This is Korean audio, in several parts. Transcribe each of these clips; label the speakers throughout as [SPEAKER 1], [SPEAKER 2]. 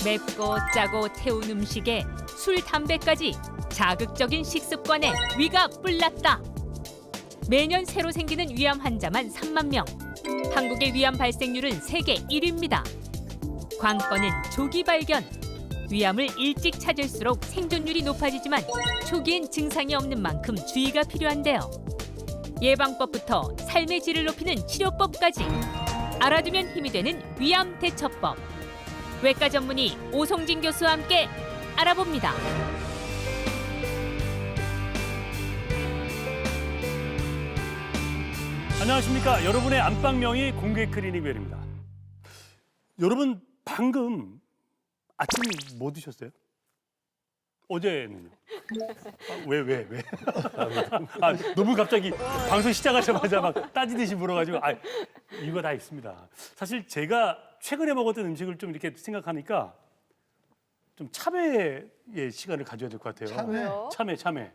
[SPEAKER 1] 맵고 짜고 태운 음식에 술, 담배까지 자극적인 식습관에 위가 뿔났다. 매년 새로 생기는 위암 환자만 3만 명. 한국의 위암 발생률은 세계 1위입니다. 관건은 조기 발견. 위암을 일찍 찾을수록 생존율이 높아지지만 초기엔 증상이 없는 만큼 주의가 필요한데요. 예방법부터 삶의 질을 높이는 치료법까지 알아두면 힘이 되는 위암 대처법. 외과 전문의 오성진 교수와 함께 알아봅니다.
[SPEAKER 2] 안녕하십니까. 여러분의 안방명의 공개 클리닉 웰입니다. 여러분 방금 아침 뭐 드셨어요? 어제는요? 왜? 너무 갑자기 방송 시작하자마자 막 따지듯이 물어가지고 이거 다 있습니다. 사실 제가 최근에 먹었던 음식을 좀 이렇게 생각하니까 좀 참회의 시간을 가져야 될 것 같아요. 참회.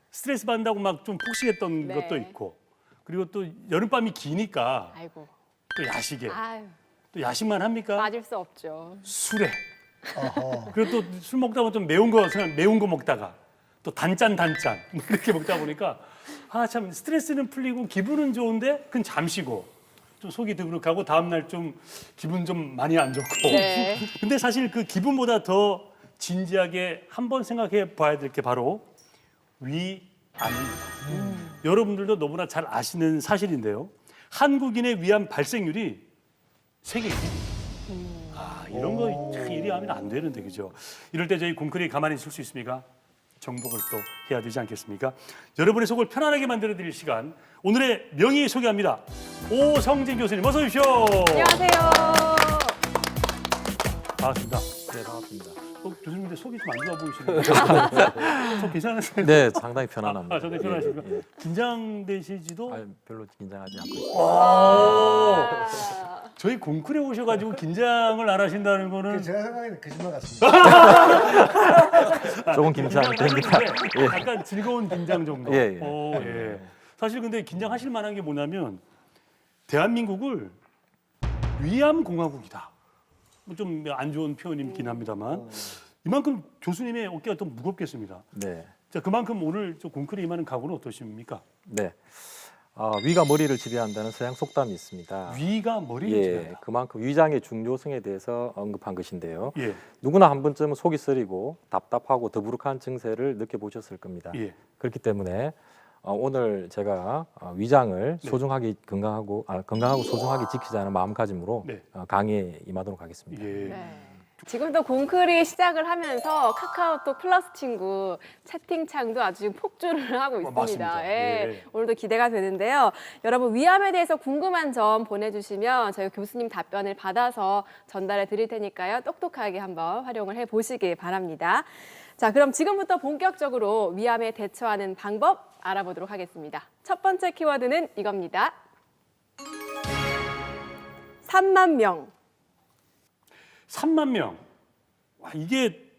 [SPEAKER 2] 스트레스 받는다고 막 좀 폭식했던
[SPEAKER 3] 네.
[SPEAKER 2] 것도 있고, 그리고 또 여름밤이 기니까
[SPEAKER 3] 아이고.
[SPEAKER 2] 또 야식에
[SPEAKER 3] 아유,
[SPEAKER 2] 또 야식만 합니까?
[SPEAKER 3] 빠질 수 없죠.
[SPEAKER 2] 술에. 그리고 또 술 먹다 보면 좀 매운 거 먹다가 또 단짠 이렇게 먹다 보니까 참 스트레스는 풀리고 기분은 좋은데 그건 잠시고 좀 속이 드부룩하고 다음 날 좀 기분 좀 많이 안 좋고.
[SPEAKER 3] 네.
[SPEAKER 2] 근데 사실 그 기분보다 더 진지하게 한번 생각해 봐야 될 게 바로 위암입니다. 여러분들도 너무나 잘 아시는 사실인데요. 한국인의 위암 발생률이 세계 1위. 이런 거 이리 하면 안 되는데, 그죠? 이럴 때 저희 공클이 가만히 있을 수 있습니까? 정복을 또 해야 되지 않겠습니까? 여러분의 속을 편안하게 만들어드릴 시간, 오늘의 명의 소개합니다. 오성진 교수님, 어서 오십시오.
[SPEAKER 3] 안녕하세요.
[SPEAKER 2] 반갑습니다.
[SPEAKER 4] 네, 반갑습니다.
[SPEAKER 2] 교수님인데 속이 좀 안 좋아 보이시네요. 속 괜찮으세요?
[SPEAKER 4] 네, 상당히 편안합니다.
[SPEAKER 2] 상당히 편안하십니까?
[SPEAKER 4] 예, 예.
[SPEAKER 2] 긴장되시지도?
[SPEAKER 4] 별로 긴장하지 않고 있습니다.
[SPEAKER 3] 아,
[SPEAKER 2] 저희 공클에 오셔가지고 긴장을 안 하신다는 거는
[SPEAKER 5] 제가 생각에는 거짓말 같습니다.
[SPEAKER 4] 조금 긴장됩니다. 예.
[SPEAKER 2] 약간 즐거운 긴장 정도.
[SPEAKER 4] 예, 예.
[SPEAKER 2] 예. 사실 근데 긴장하실 만한 게 뭐냐면 대한민국을 위암 공화국이다. 좀 안 좋은 표현이긴 합니다만 이만큼 교수님의 어깨가 더 무겁겠습니다.
[SPEAKER 4] 네,
[SPEAKER 2] 자, 그만큼 오늘 저 공클에 임하는 각오는 어떠십니까?
[SPEAKER 4] 네. 위가 머리를 지배한다는 서양 속담이 있습니다.
[SPEAKER 2] 위가 머리를
[SPEAKER 4] 예,
[SPEAKER 2] 지배한다.
[SPEAKER 4] 그만큼 위장의 중요성에 대해서 언급한 것인데요.
[SPEAKER 2] 예,
[SPEAKER 4] 누구나 한 번쯤은 속이 쓰리고 답답하고 더부룩한 증세를 느껴보셨을 겁니다.
[SPEAKER 2] 예.
[SPEAKER 4] 그렇기 때문에 오늘 제가 위장을
[SPEAKER 2] 네.
[SPEAKER 4] 소중하게 건강하고 소중하게 지키자는 마음가짐으로
[SPEAKER 2] 네.
[SPEAKER 4] 강의에 임하도록 하겠습니다.
[SPEAKER 2] 예.
[SPEAKER 3] 네. 지금도 공클이 시작을 하면서 카카오톡 플러스 친구 채팅창도 아주 폭주를 하고 있습니다.
[SPEAKER 2] 맞습니다.
[SPEAKER 3] 예.
[SPEAKER 2] 예.
[SPEAKER 3] 오늘도 기대가 되는데요. 여러분 위암에 대해서 궁금한 점 보내주시면 저희 교수님 답변을 받아서 전달해 드릴 테니까요. 똑똑하게 한번 활용을 해보시기 바랍니다. 자, 그럼 지금부터 본격적으로 위암에 대처하는 방법 알아보도록 하겠습니다. 첫 번째 키워드는 이겁니다. 3만 명.
[SPEAKER 2] 3만 명. 와, 이게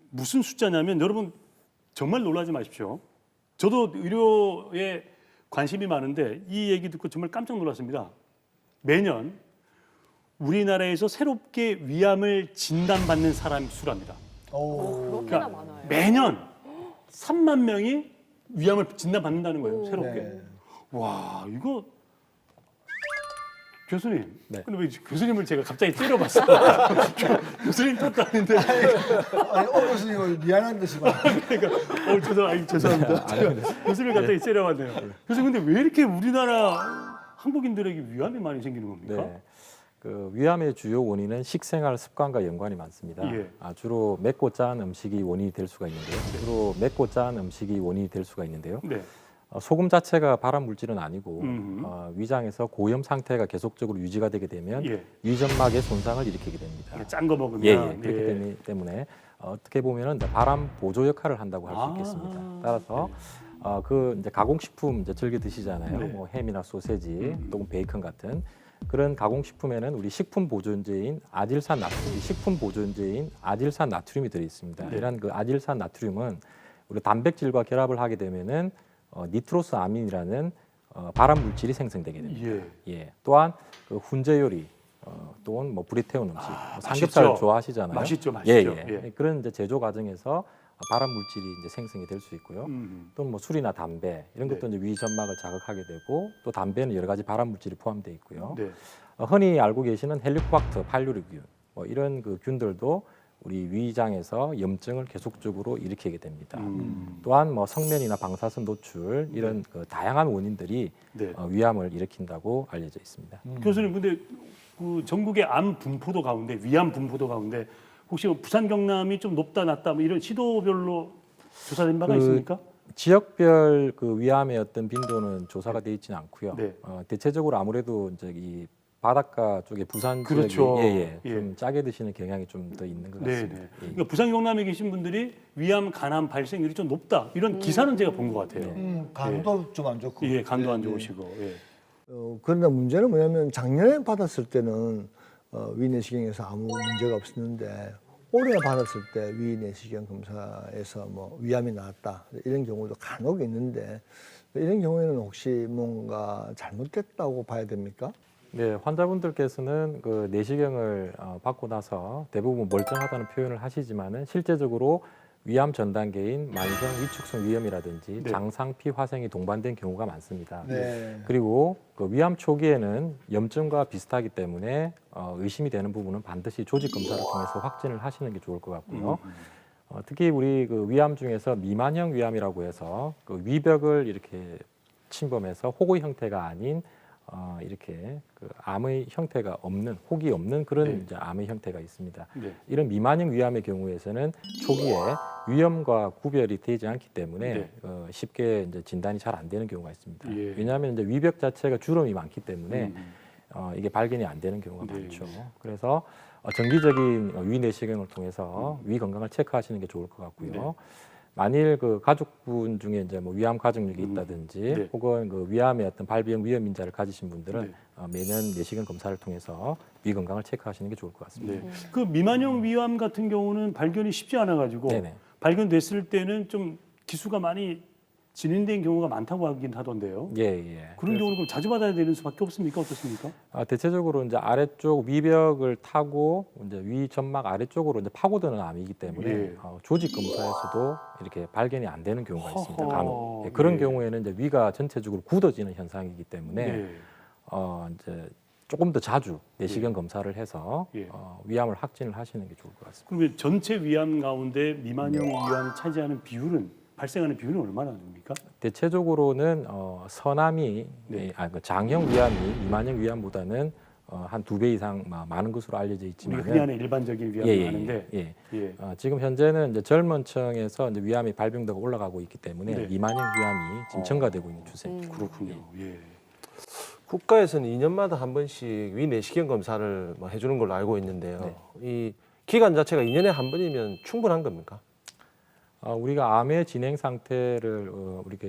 [SPEAKER 2] 무슨 숫자냐면 여러분 정말 놀라지 마십시오. 저도 의료에 관심이 많은데 이 얘기 듣고 정말 깜짝 놀랐습니다. 매년 우리나라에서 새롭게 위암을 진단받는 사람 수랍니다.
[SPEAKER 3] 그렇게나 많아요.
[SPEAKER 2] 매년 3만 명이 위암을 진단받는다는 거예요. 새롭게.
[SPEAKER 5] 네.
[SPEAKER 2] 와, 이거 교수님.
[SPEAKER 4] 네.
[SPEAKER 2] 근데 왜 교수님을 제가 갑자기 때려봤어요? 교수님 탓도 아닌데.
[SPEAKER 5] 아니, 교수님 미안한 듯이 막.
[SPEAKER 2] 그러니까 죄송합니다. 교수님을 갑자기 때려봤네요. 교수님, 근데 왜 이렇게 우리나라 한국인들에게 위암이 많이 생기는 겁니까?
[SPEAKER 4] 네. 그 위암의 주요 원인은 식생활 습관과 연관이 많습니다.
[SPEAKER 2] 예.
[SPEAKER 4] 주로 맵고 짠 음식이 원인이 될 수가 있는데요.
[SPEAKER 2] 네.
[SPEAKER 4] 소금 자체가 발암 물질은 아니고
[SPEAKER 2] 음흠.
[SPEAKER 4] 위장에서 고염 상태가 계속적으로 유지가 되게 되면
[SPEAKER 2] 예.
[SPEAKER 4] 위점막의 손상을 일으키게 됩니다.
[SPEAKER 2] 짠 거 먹으면.
[SPEAKER 4] 그렇기 때문에 어떻게 보면은 이제 발암 보조 역할을 한다고 할 수 있겠습니다. 따라서 이제 가공식품 이제 즐겨 드시잖아요.
[SPEAKER 2] 네.
[SPEAKER 4] 뭐 햄이나 소세지, 또는 베이컨 같은 그런 가공식품에는 우리 식품 보존제인 아질산 나트륨이 들어 있습니다.
[SPEAKER 2] 네.
[SPEAKER 4] 이런 그 아질산 나트륨은 우리 단백질과 결합을 하게 되면은 니트로스 아민이라는 발암 물질이 생성되게 됩니다.
[SPEAKER 2] 예.
[SPEAKER 4] 예. 또한 그 훈제 요리, 또는 뭐 불이 태운 음식,
[SPEAKER 2] 아,
[SPEAKER 4] 뭐 삼겹살
[SPEAKER 2] 맛있죠.
[SPEAKER 4] 좋아하시잖아요.
[SPEAKER 2] 맛있죠, 맛있죠.
[SPEAKER 4] 예,
[SPEAKER 2] 예.
[SPEAKER 4] 예. 그런 이제 제조 과정에서 발암 물질이 이제 생성이 될 수 있고요. 또는 뭐 술이나 담배 이런 것도
[SPEAKER 2] 네.
[SPEAKER 4] 이제 위 점막을 자극하게 되고 또 담배는 여러 가지 발암 물질이 포함되어 있고요.
[SPEAKER 2] 네.
[SPEAKER 4] 흔히 알고 계시는 헬리코박터 파일로리균 뭐 이런 그 균들도 우리 위장에서 염증을 계속적으로 일으키게 됩니다. 또한 뭐 성면이나 방사선 노출 이런 그 다양한 원인들이
[SPEAKER 2] 네.
[SPEAKER 4] 위암을 일으킨다고 알려져 있습니다.
[SPEAKER 2] 교수님, 근데 그 전국의 암 분포도 가운데 위암 분포도 가운데 혹시 뭐 부산 경남이 좀 높다 낮다 뭐 이런 시도별로 조사된 바가
[SPEAKER 4] 그
[SPEAKER 2] 있습니까?
[SPEAKER 4] 지역별 그 위암의 어떤 빈도는 조사가 돼 있지는 않고요.
[SPEAKER 2] 네.
[SPEAKER 4] 대체적으로 아무래도 이제 이 바닷가 쪽에 부산
[SPEAKER 2] 그렇죠.
[SPEAKER 4] 지역이
[SPEAKER 2] 예.
[SPEAKER 4] 좀 짜게 드시는 경향이 좀 더 있는 것
[SPEAKER 2] 네,
[SPEAKER 4] 같습니다.
[SPEAKER 2] 네.
[SPEAKER 4] 예.
[SPEAKER 2] 그러니까 부산 경남에 계신 분들이 위암 간암 발생률이 좀 높다 이런 기사는 제가 본 것 같아요.
[SPEAKER 5] 간도 좀 안 좋고.
[SPEAKER 2] 예, 간도 안
[SPEAKER 5] 네, 네.
[SPEAKER 2] 좋으시고. 예.
[SPEAKER 5] 그런데 문제는 뭐냐면 작년에 받았을 때는 위내시경에서 아무 문제가 없었는데 올해 받았을 때 위내시경 검사에서 뭐 위암이 나왔다 이런 경우도 간혹 있는데 이런 경우에는 혹시 뭔가 잘못됐다고 봐야 됩니까?
[SPEAKER 4] 네, 환자분들께서는 그 내시경을 받고 나서 대부분 멀쩡하다는 표현을 하시지만은 실제적으로 위암 전 단계인 만성 위축성 위염이라든지
[SPEAKER 2] 네.
[SPEAKER 4] 장상피 화생이 동반된 경우가 많습니다.
[SPEAKER 5] 네.
[SPEAKER 4] 그리고 그 위암 초기에는 염증과 비슷하기 때문에 의심이 되는 부분은 반드시 조직 검사를 통해서 확진을 하시는 게 좋을 것 같고요. 특히 우리 그 위암 중에서 미만형 위암이라고 해서 그 위벽을 이렇게 침범해서 호구 형태가 아닌 이렇게 그 암의 형태가 없는 혹이 없는 그런
[SPEAKER 2] 네.
[SPEAKER 4] 이제 암의 형태가 있습니다.
[SPEAKER 2] 네.
[SPEAKER 4] 이런 미만형 위암의 경우에서는 초기에 위험과 구별이 되지 않기 때문에
[SPEAKER 2] 네.
[SPEAKER 4] 쉽게 이제 진단이 잘 안 되는 경우가 있습니다.
[SPEAKER 2] 예.
[SPEAKER 4] 왜냐하면 이제 위벽 자체가 주름이 많기 때문에 이게 발견이 안 되는 경우가
[SPEAKER 2] 네.
[SPEAKER 4] 많죠. 그래서 정기적인 위 내시경을 통해서 위 건강을 체크하시는 게 좋을 것 같고요.
[SPEAKER 2] 네.
[SPEAKER 4] 만일 그 가족분 중에 이제 뭐 위암 가족력이 있다든지
[SPEAKER 2] 네.
[SPEAKER 4] 혹은 그 위암의 어떤 발병 위험 인자를 가지신 분들은
[SPEAKER 2] 네.
[SPEAKER 4] 매년 내시경 검사를 통해서 위 건강을 체크하시는 게 좋을 것 같습니다.
[SPEAKER 2] 네. 그 미만형 위암 같은 경우는 발견이 쉽지 않아 가지고
[SPEAKER 4] 네네.
[SPEAKER 2] 발견됐을 때는 좀 기수가 많이 진행된 경우가 많다고 하긴 하던데요.
[SPEAKER 4] 예, 예.
[SPEAKER 2] 그런 경우는 그럼 자주 받아야 되는 수밖에 없습니까? 어떻습니까?
[SPEAKER 4] 대체적으로 이제 아래쪽 위벽을 타고 이제 위 점막 아래쪽으로 이제 파고드는 암이기 때문에
[SPEAKER 2] 예.
[SPEAKER 4] 조직 검사에서도 이렇게 발견이 안 되는 경우가 있습니다.
[SPEAKER 2] 허허.
[SPEAKER 4] 간혹. 예, 그런
[SPEAKER 2] 예.
[SPEAKER 4] 경우에는 이제 위가 전체적으로 굳어지는 현상이기 때문에
[SPEAKER 2] 네.
[SPEAKER 4] 이제 조금 더 자주 내시경 검사를 해서
[SPEAKER 2] 예.
[SPEAKER 4] 위암을 확진을 하시는 게 좋을 것 같습니다.
[SPEAKER 2] 그러면 전체 위암 가운데 미만형 위암이 차지하는 비율은 발생하는 비율은 얼마나 됩니까?
[SPEAKER 4] 대체적으로는 서남이
[SPEAKER 2] 네.
[SPEAKER 4] 그 장형 위암이 미만형 위암보다는 한 2배 이상 많은 것으로 알려져
[SPEAKER 2] 우리가
[SPEAKER 4] 있지만
[SPEAKER 2] 흔히 하는 일반적인 위암이 많은데
[SPEAKER 4] 예.
[SPEAKER 2] 예.
[SPEAKER 4] 지금 현재는 이제 젊은 층에서 이제 위암의 발병도가 올라가고 있기 때문에
[SPEAKER 2] 네.
[SPEAKER 4] 미만형 위암이 지금 증가되고 있는 추세입니다.
[SPEAKER 2] 그렇군요. 예.
[SPEAKER 6] 국가에서는 2년마다 한 번씩 위 내시경 검사를 뭐 해주는 걸로 알고 있는데요.
[SPEAKER 4] 네.
[SPEAKER 6] 이 기간 자체가 2년에 한 번이면 충분한 겁니까?
[SPEAKER 4] 우리가 암의 진행 상태를 우리가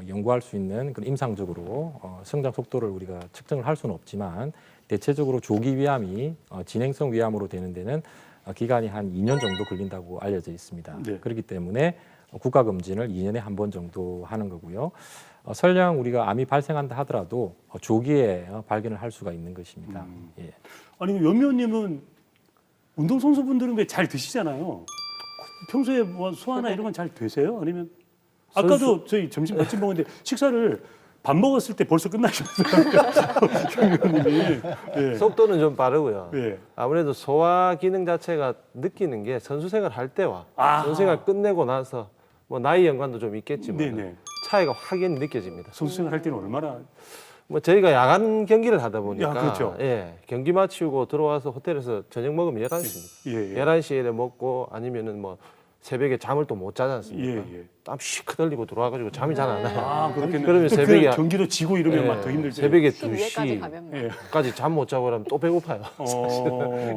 [SPEAKER 4] 연구할 수 있는 그런 임상적으로 성장 속도를 우리가 측정을 할 수는 없지만 대체적으로 조기 위암이 진행성 위암으로 되는 데는 기간이 한 2년 정도 걸린다고 알려져 있습니다.
[SPEAKER 2] 네.
[SPEAKER 4] 그렇기 때문에 국가 검진을 2년에 한 번 정도 하는 거고요. 설령 우리가 암이 발생한다 하더라도 조기에 발견을 할 수가 있는 것입니다. 예.
[SPEAKER 2] 아니 그 연미원님은 운동선수분들은 왜 잘 드시잖아요. 평소에 뭐 소화나 이런 건 잘 되세요? 아니면 아까도 저희 점심 같이 먹었는데 식사를 밥 먹었을 때 벌써 끝나셨어요. 연미원님이. 예.
[SPEAKER 6] 속도는 좀 빠르고요.
[SPEAKER 2] 예.
[SPEAKER 6] 아무래도 소화 기능 자체가 느끼는 게 선수 생활 할 때와
[SPEAKER 2] 아.
[SPEAKER 6] 선수 생활 끝내고 나서 뭐 나이 연관도 좀 있겠지만
[SPEAKER 2] 네네.
[SPEAKER 6] 차이가 확연히 느껴집니다.
[SPEAKER 2] 선수생활 할 때는 얼마나
[SPEAKER 6] 뭐 저희가 야간 경기를 하다 보니까
[SPEAKER 2] 야, 그렇죠.
[SPEAKER 6] 예, 경기 마치고 들어와서 호텔에서 저녁 먹으면 11시입니다.
[SPEAKER 2] 예, 예.
[SPEAKER 6] 11시에 먹고 아니면은 뭐 새벽에 잠을 또 못 자지 않습니까?
[SPEAKER 2] 예, 예.
[SPEAKER 6] 땀 시크 흘리고 들어와가지고 잠이 잘 안 와요.
[SPEAKER 2] 아 그렇겠네.
[SPEAKER 6] 그러면
[SPEAKER 2] 또
[SPEAKER 6] 새벽에
[SPEAKER 2] 경기도 지고 이러면
[SPEAKER 6] 예,
[SPEAKER 2] 막 더 힘들지.
[SPEAKER 6] 새벽에
[SPEAKER 3] 12회까지
[SPEAKER 6] 2시
[SPEAKER 3] 가면 뭐.
[SPEAKER 2] 예.
[SPEAKER 6] 까지 잠 못 자고 그러면 또 배고파요.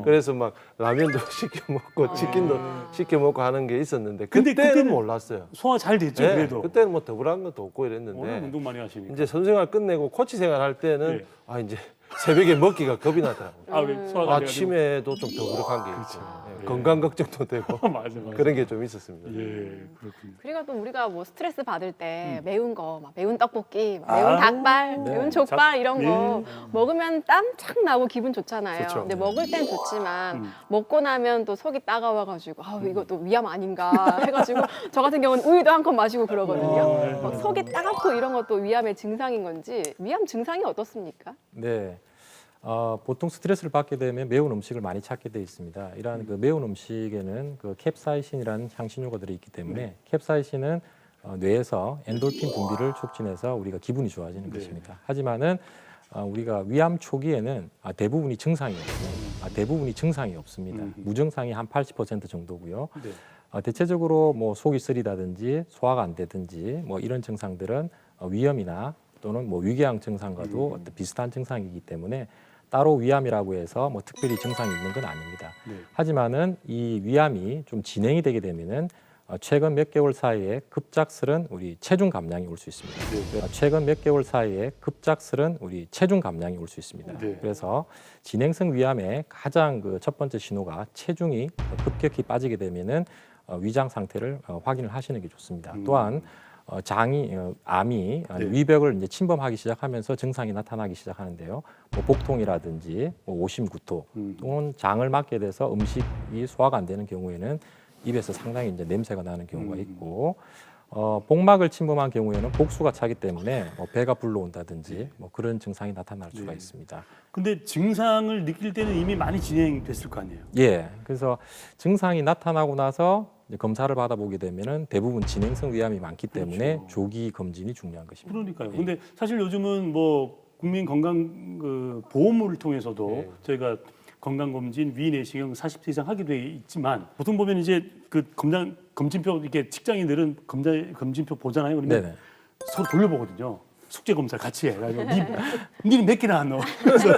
[SPEAKER 6] 그래서 막 라면도 시켜 먹고 치킨도 시켜 먹고 하는 게 있었는데
[SPEAKER 2] 근데
[SPEAKER 6] 그때는
[SPEAKER 2] 그때는
[SPEAKER 6] 몰랐어요.
[SPEAKER 2] 소화 잘 됐죠
[SPEAKER 6] 예,
[SPEAKER 2] 그래도.
[SPEAKER 6] 그때는 뭐 더블한 것도 없고
[SPEAKER 2] 워낙
[SPEAKER 6] 이랬는데
[SPEAKER 2] 운동 많이 하시니까.
[SPEAKER 6] 이제 선수 생활 끝내고 코치 생활 할 때는
[SPEAKER 2] 예.
[SPEAKER 6] 아 이제 새벽에 먹기가 겁이 나더라고요.
[SPEAKER 2] 아, 왜 소화가 돼가지고.
[SPEAKER 6] 아침에도 좀 더부룩한 게 있고 예, 건강 걱정도 되고
[SPEAKER 2] 맞아.
[SPEAKER 6] 그런 게 좀 있었습니다.
[SPEAKER 2] 예, 그렇군요.
[SPEAKER 3] 그리고 또 우리가 뭐 스트레스 받을 때 매운 거, 막 매운 떡볶이, 막 매운 닭발,
[SPEAKER 4] 네.
[SPEAKER 3] 매운 족발 이런 거
[SPEAKER 2] 예.
[SPEAKER 3] 먹으면 땀 착 나고 기분 좋잖아요.
[SPEAKER 6] 그렇죠.
[SPEAKER 3] 근데 먹을 땐 좋지만
[SPEAKER 2] 음.
[SPEAKER 3] 먹고 나면 또 속이 따가워가지고 아 이거 또 위암 아닌가 해가지고 저 같은 경우는 우유도 한 컵 마시고 그러거든요. 막 속이 따갑고 이런 것도 위암의 증상인 건지 위암 증상이 어떻습니까?
[SPEAKER 4] 네. 보통 스트레스를 받게 되면 매운 음식을 많이 찾게 돼 있습니다. 이러한 그 매운 음식에는 그 캡사이신이라는 향신료가들이 있기 때문에 캡사이신은 뇌에서 엔돌핀 분비를 촉진해서 우리가 기분이 좋아지는 것입니다. 하지만은 우리가 위암 초기에는 대부분이 증상이 없어요. 대부분이 증상이 없습니다. 무증상이 한 80% 정도고요.
[SPEAKER 2] 네.
[SPEAKER 4] 대체적으로 뭐 속이 쓰리다든지 소화가 안 되든지 뭐 이런 증상들은 위염이나 또는 뭐 위궤양 증상과도 어떤 비슷한 증상이기 때문에 따로 위암이라고 해서 뭐 특별히 증상이 있는 건 아닙니다.
[SPEAKER 2] 네.
[SPEAKER 4] 하지만은 이 위암이 좀 진행이 되게 되면은 최근 몇 개월 사이에 급작스런 우리 체중 감량이 올 수 있습니다. 최근 몇 개월 사이에 급작스런 우리 체중 감량이 올 수 있습니다.
[SPEAKER 2] 네.
[SPEAKER 4] 그래서 진행성 위암의 가장 그 첫 번째 신호가 체중이 급격히 빠지게 되면은 위장 상태를 확인을 하시는 게 좋습니다. 또한 암이
[SPEAKER 2] 네.
[SPEAKER 4] 위벽을 이제 침범하기 시작하면서 증상이 나타나기 시작하는데요. 뭐 복통이라든지 뭐 오심, 구토 또는 장을 맞게 돼서 음식이 소화가 안 되는 경우에는 입에서 상당히 이제 냄새가 나는 경우가 있고 복막을 침범한 경우에는 복수가 차기 때문에 뭐 배가 불러온다든지 뭐 그런 증상이 나타날 수가
[SPEAKER 2] 네.
[SPEAKER 4] 있습니다.
[SPEAKER 2] 근데 증상을 느낄 때는 이미 많이 진행됐을 거 아니에요.
[SPEAKER 4] 예, 그래서 증상이 나타나고 나서 이제 검사를 받아보게 되면은 대부분 진행성 위암이 많기 때문에
[SPEAKER 2] 그렇죠.
[SPEAKER 4] 조기 검진이 중요한 것입니다.
[SPEAKER 2] 그러니까요.
[SPEAKER 4] 예.
[SPEAKER 2] 근데 사실 요즘은 뭐 국민 건강 그 보험을 통해서도
[SPEAKER 6] 네.
[SPEAKER 2] 저희가 건강검진, 위 내시경 40세 이상 하게 돼 있지만 보통 보면 이제 그 검진표 이렇게 직장인들은 검진표 보잖아요. 그러면
[SPEAKER 4] 네네.
[SPEAKER 2] 서로 돌려보거든요. 숙제 검사 같이 해. 그래서 니는 몇 개나 너. 그래서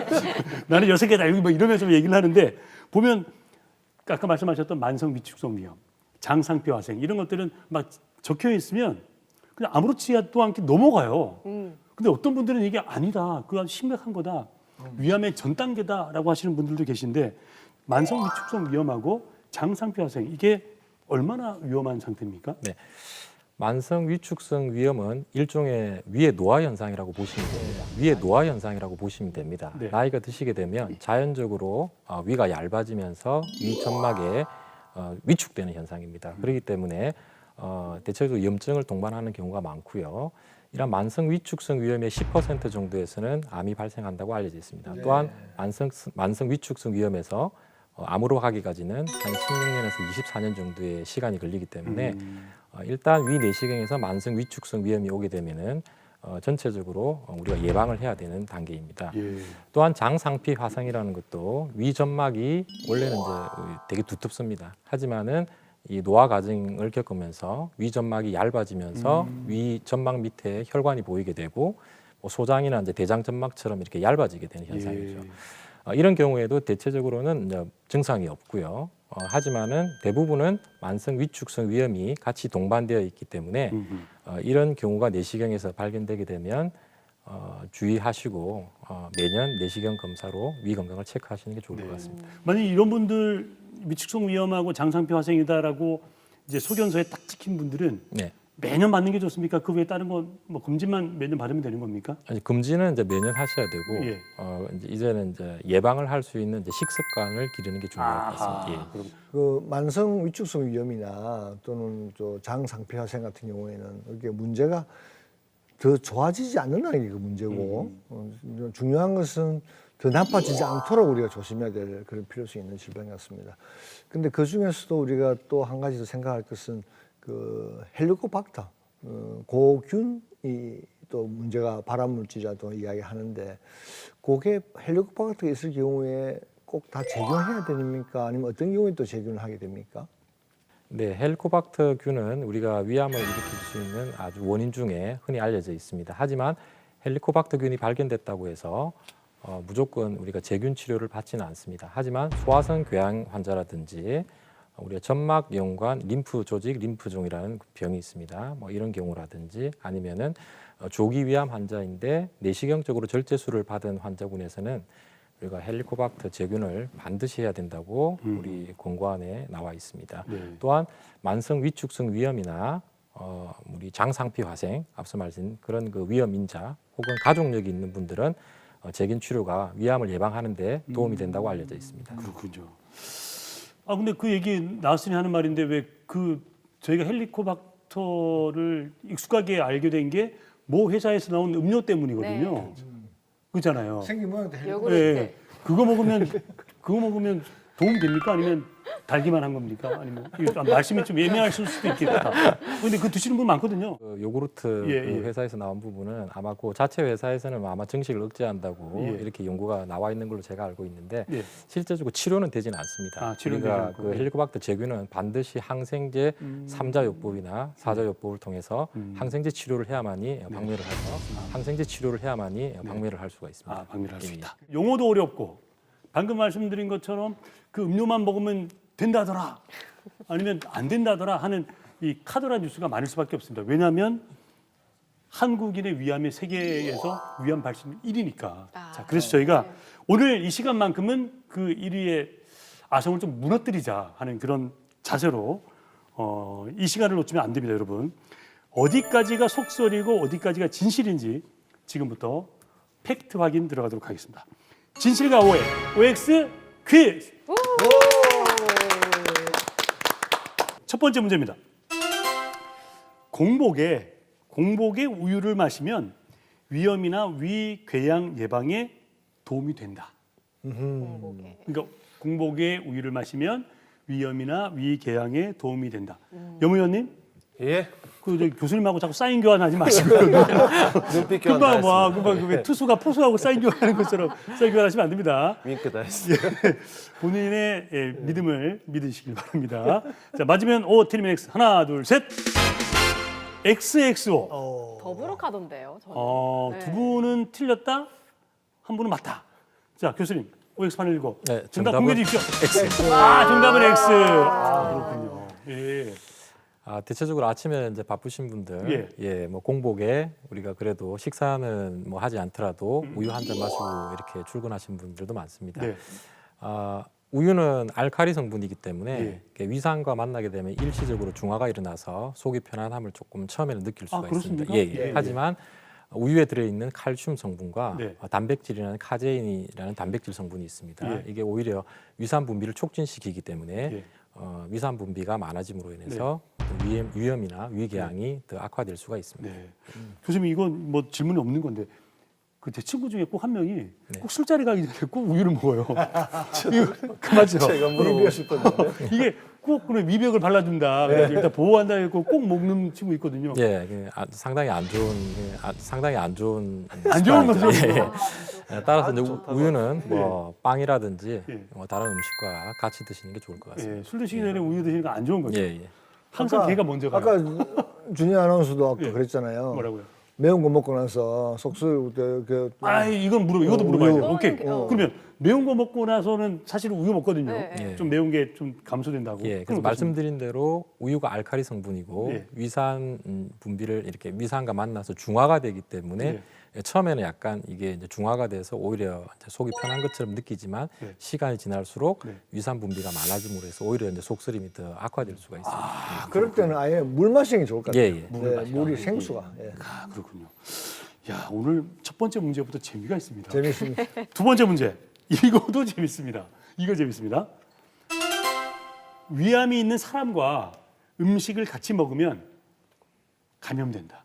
[SPEAKER 2] 나는 6개다. 여기 뭐 이러면서 얘기를 하는데 보면 아까 말씀하셨던 만성 위축성 위염, 장상표 화생 이런 것들은 막 적혀 있으면 그냥 아무렇지도 않게 넘어가요. 근데 어떤 분들은 이게 아니다. 그거 아주 심각한 거다. 위암의 전 단계다라고 하시는 분들도 계신데 만성 위축성 위염하고 장상표 화생 이게 얼마나 위험한 상태입니까?
[SPEAKER 4] 네. 만성 위축성 위염은 일종의 위의 노화 현상이라고 보시면 됩니다. 위의 노화 현상이라고 보시면 됩니다.
[SPEAKER 2] 네.
[SPEAKER 4] 나이가 드시게 되면 자연적으로 위가 얇아지면서 위 점막에 위축되는 현상입니다. 그렇기 때문에 대체적으로 염증을 동반하는 경우가 많고요. 이런 만성 위축성 위염의 10% 정도에서는 암이 발생한다고 알려져 있습니다. 또한 만성 위축성 위염에서 암으로 가기까지는 한 16년에서 24년 정도의 시간이 걸리기 때문에 일단 위 내시경에서 만성 위축성 위염이 오게 되면은 전체적으로 우리가 예방을 해야 되는 단계입니다.
[SPEAKER 2] 예.
[SPEAKER 4] 또한 장상피 화상이라는 것도 위 점막이 원래는 이제 되게 두텁습니다. 하지만은 이 노화 과정을 겪으면서 위 점막이 얇아지면서 위 점막 밑에 혈관이 보이게 되고 뭐 소장이나 이제 대장 점막처럼 이렇게 얇아지게 되는 현상이죠. 이런 경우에도 대체적으로는 이제 증상이 없고요. 하지만은 대부분은 만성 위축성 위염이 같이 동반되어 있기 때문에 이런 경우가 내시경에서 발견되게 되면 주의하시고 매년 내시경 검사로 위 건강을 체크하시는 게 좋을 것 같습니다.
[SPEAKER 2] 만약 이런 분들 위축성 위염하고 장상표 화생이다라고 이제 소견서에 딱 찍힌 분들은
[SPEAKER 4] 네.
[SPEAKER 2] 매년 받는 게 좋습니까? 그 외에 다른 건 뭐 검진만 매년 받으면 되는 겁니까?
[SPEAKER 4] 아니, 검진은 이제 매년 하셔야 되고
[SPEAKER 2] 예.
[SPEAKER 4] 이제는 이제 예방을 할 수 있는 이제 식습관을 기르는 게 중요할 것 같습니다. 예.
[SPEAKER 2] 그럼
[SPEAKER 5] 그 만성 위축성 위염이나 또는 저 장상피 화생 같은 경우에는 이게 문제가 더 좋아지지 않는다는 게 그 문제고 중요한 것은 더 나빠지지 않도록 우리가 조심해야 될 그런 필요성이 있는 질병 같습니다. 근데 그 중에서도 우리가 또 한 가지 더 생각할 것은 그 헬리코박터 고균이 또 문제가 발암물질이라도 이야기하는데 그게 헬리코박터가 있을 경우에 꼭 다 제거해야 됩니까? 아니면 어떤 경우에 또 제거를 하게 됩니까?
[SPEAKER 4] 네, 헬리코박터균은 우리가 위암을 일으킬 수 있는 아주 원인 중에 흔히 알려져 있습니다. 하지만 헬리코박터균이 발견됐다고 해서 무조건 우리가 제균 치료를 받지는 않습니다. 하지만 소화성 궤양 환자라든지 우리가 점막연관 림프 조직 림프종이라는 병이 있습니다. 뭐 이런 경우라든지 아니면은 조기 위암 환자인데 내시경적으로 절제술을 받은 환자군에서는 우리가 헬리코박터 제균을 반드시 해야 된다고 우리 권고안에 나와 있습니다.
[SPEAKER 2] 네.
[SPEAKER 4] 또한 만성 위축성 위염이나 우리 장상피 화생, 앞서 말씀드린 그런 그 위험 인자 혹은 가족력이 있는 분들은 제균 치료가 위암을 예방하는 데 도움이 된다고 알려져 있습니다.
[SPEAKER 2] 그렇군요. 아 근데 그 얘기 나왔으니 하는 말인데 왜 그 저희가 헬리코박터를 익숙하게 알게 된 게 모 회사에서 나온 음료 때문이거든요. 그렇잖아요.
[SPEAKER 5] 생기면
[SPEAKER 3] 요구르트.
[SPEAKER 2] 예, 그거 먹으면 도움 됩니까? 아니면 달기만 한 겁니까? 아니면 이거 말씀이 좀 예매하실 수도 있겠다. 근데 그 드시는 분 많거든요.
[SPEAKER 4] 그 요구르트
[SPEAKER 2] 예,
[SPEAKER 4] 그
[SPEAKER 2] 예.
[SPEAKER 4] 회사에서 나온 부분은 아마 그 자체 회사에서는 아마 증식을 억제한다고
[SPEAKER 2] 예.
[SPEAKER 4] 이렇게 연구가 나와 있는 걸로 제가 알고 있는데
[SPEAKER 2] 예.
[SPEAKER 4] 실제적으로 치료는 되지는 않습니다.
[SPEAKER 2] 아, 치료는
[SPEAKER 4] 우리가
[SPEAKER 2] 되지 않고.
[SPEAKER 4] 그 헬리코박터 제균은 반드시 항생제 3자요법이나 4자요법을 통해서 항생제 치료를 해야만이 방면을 해서 항생제 치료를 해야만이 방면을 할 수가 있습니다.
[SPEAKER 2] 아, 방미를 할 수
[SPEAKER 4] 예, 예.
[SPEAKER 2] 있다. 용어도 어렵고 방금 말씀드린 것처럼 그 음료만 먹으면 된다더라 아니면 안 된다더라 하는 이 카더라 뉴스가 많을 수밖에 없습니다. 왜냐하면 한국인의 위암이 세계에서 위암 발생 1위니까. 자, 그래서 저희가 오늘 이 시간만큼은 그 1위의 아성을 좀 무너뜨리자 하는 그런 자세로 이 시간을 놓치면 안 됩니다, 여러분. 어디까지가 속설이고 어디까지가 진실인지 지금부터 팩트 확인 들어가도록 하겠습니다. 진실과 오해, OX 퀴즈. 첫 번째 문제입니다. 공복에 우유를 마시면 위염이나 위궤양 예방에 도움이 된다.
[SPEAKER 3] 공복에.
[SPEAKER 2] 그러니까 공복에 우유를 마시면 위염이나 위궤양에 도움이 된다. 여무위원님,
[SPEAKER 6] 예.
[SPEAKER 2] 그 저기 교수님하고 자꾸 사인 교환하지 마시고
[SPEAKER 6] 눈빛 교환 다
[SPEAKER 2] 금방
[SPEAKER 6] 했습니다.
[SPEAKER 2] 왜 투수가 포수하고 사인 교환하는 것처럼 사인 교환하시면 안 됩니다.
[SPEAKER 6] 윙크 다 했어요.
[SPEAKER 2] 본인의 믿음을 믿으시길 바랍니다. 자, 맞으면 O, 틀리면 X. 하나, 둘, 셋. XXO.
[SPEAKER 3] 더부룩하던데요. 저는. 네.
[SPEAKER 2] 두 분은 틀렸다, 한 분은 맞다. 자, 교수님, OX 판을 읽고
[SPEAKER 4] 네,
[SPEAKER 2] 정답
[SPEAKER 4] 정답은
[SPEAKER 2] 공개해 주십시오. 정답은 X. 그렇군요. 예.
[SPEAKER 4] 대체적으로 아침에 이제 바쁘신 분들, 뭐 공복에 우리가 그래도 식사는 뭐 하지 않더라도 우유 한 잔 마시고 이렇게 출근하신 분들도 많습니다.
[SPEAKER 2] 네.
[SPEAKER 4] 우유는 알칼리 성분이기 때문에
[SPEAKER 2] 예.
[SPEAKER 4] 이렇게 위산과 만나게 되면 일시적으로 중화가 일어나서 속이 편안함을 조금 처음에는 느낄 수가 있습니다.
[SPEAKER 2] 그렇습니까? 예.
[SPEAKER 4] 하지만 우유에 들어있는 칼슘 성분과
[SPEAKER 2] 네.
[SPEAKER 4] 단백질이라는 카제인이라는 단백질 성분이 있습니다.
[SPEAKER 2] 예.
[SPEAKER 4] 이게 오히려 위산 분비를 촉진시키기 때문에
[SPEAKER 2] 예.
[SPEAKER 4] 위산 분비가 많아짐으로 인해서 위염이나 위궤양이 더 악화될 수가 있습니다.
[SPEAKER 2] 네. 교수님, 이건 뭐 질문이 없는 건데 그 제 친구 중에 꼭 한 명이 꼭 술자리 가기 전에 꼭 우유를 먹어요. 이거 그 맞죠?
[SPEAKER 6] 제가 물어보고 싶었는데.
[SPEAKER 2] 이게 꼭 그런 미백을 발라준다. 그래서 일단 보호한다 해고 꼭 먹는 친구 있거든요.
[SPEAKER 4] 예, 상당히 안 좋은
[SPEAKER 2] 안 좋은
[SPEAKER 4] 습관이죠.
[SPEAKER 2] 거죠.
[SPEAKER 4] 따라서 이제
[SPEAKER 6] 좋다고.
[SPEAKER 4] 우유는 뭐 빵이라든지
[SPEAKER 2] 예.
[SPEAKER 4] 뭐 다른 음식과 같이 드시는 게 좋을 것 같습니다.
[SPEAKER 2] 예, 술 드시기 전에 우유 드시는 거 안 좋은 거죠.
[SPEAKER 4] 예.
[SPEAKER 2] 항상 걔가 먼저 가요.
[SPEAKER 5] 아까 준희 아나운서도 아까 그랬잖아요.
[SPEAKER 2] 뭐라고요?
[SPEAKER 5] 매운 거 먹고 나서 속쓰리고 이렇게
[SPEAKER 2] 이것도 물어봐야죠.
[SPEAKER 3] 우유.
[SPEAKER 2] 오케이.
[SPEAKER 3] 어.
[SPEAKER 2] 그러면 매운 거 먹고 나서는 사실 우유 먹거든요.
[SPEAKER 3] 네.
[SPEAKER 4] 예.
[SPEAKER 2] 좀 매운 게 좀 감소된다고.
[SPEAKER 4] 예, 그래서
[SPEAKER 2] 그럼
[SPEAKER 4] 말씀드린 대로 우유가 알칼리 성분이고
[SPEAKER 2] 예.
[SPEAKER 4] 위산 분비를 이렇게 위산과 만나서 중화가 되기 때문에 처음에는 약간 이게 이제 중화가 돼서 오히려 이제 속이 편한 것처럼 느끼지만
[SPEAKER 2] 네.
[SPEAKER 4] 시간이 지날수록
[SPEAKER 2] 네.
[SPEAKER 4] 위산 분비가 많아짐으로 해서 오히려 이제 속쓰림이 더 악화될 수가 있습니다.
[SPEAKER 5] 그럴 때는 아예 물 마시는 게 좋을 것 같아요.
[SPEAKER 4] 예.
[SPEAKER 5] 네, 물이 생수가. 예.
[SPEAKER 2] 그렇군요. 야, 오늘 첫 번째 문제부터 재미가 있습니다.
[SPEAKER 5] 재밌습니다.
[SPEAKER 2] 두 번째 문제. 이거도 재밌습니다. 이거 재밌습니다. 위암이 있는 사람과 음식을 같이 먹으면 감염된다.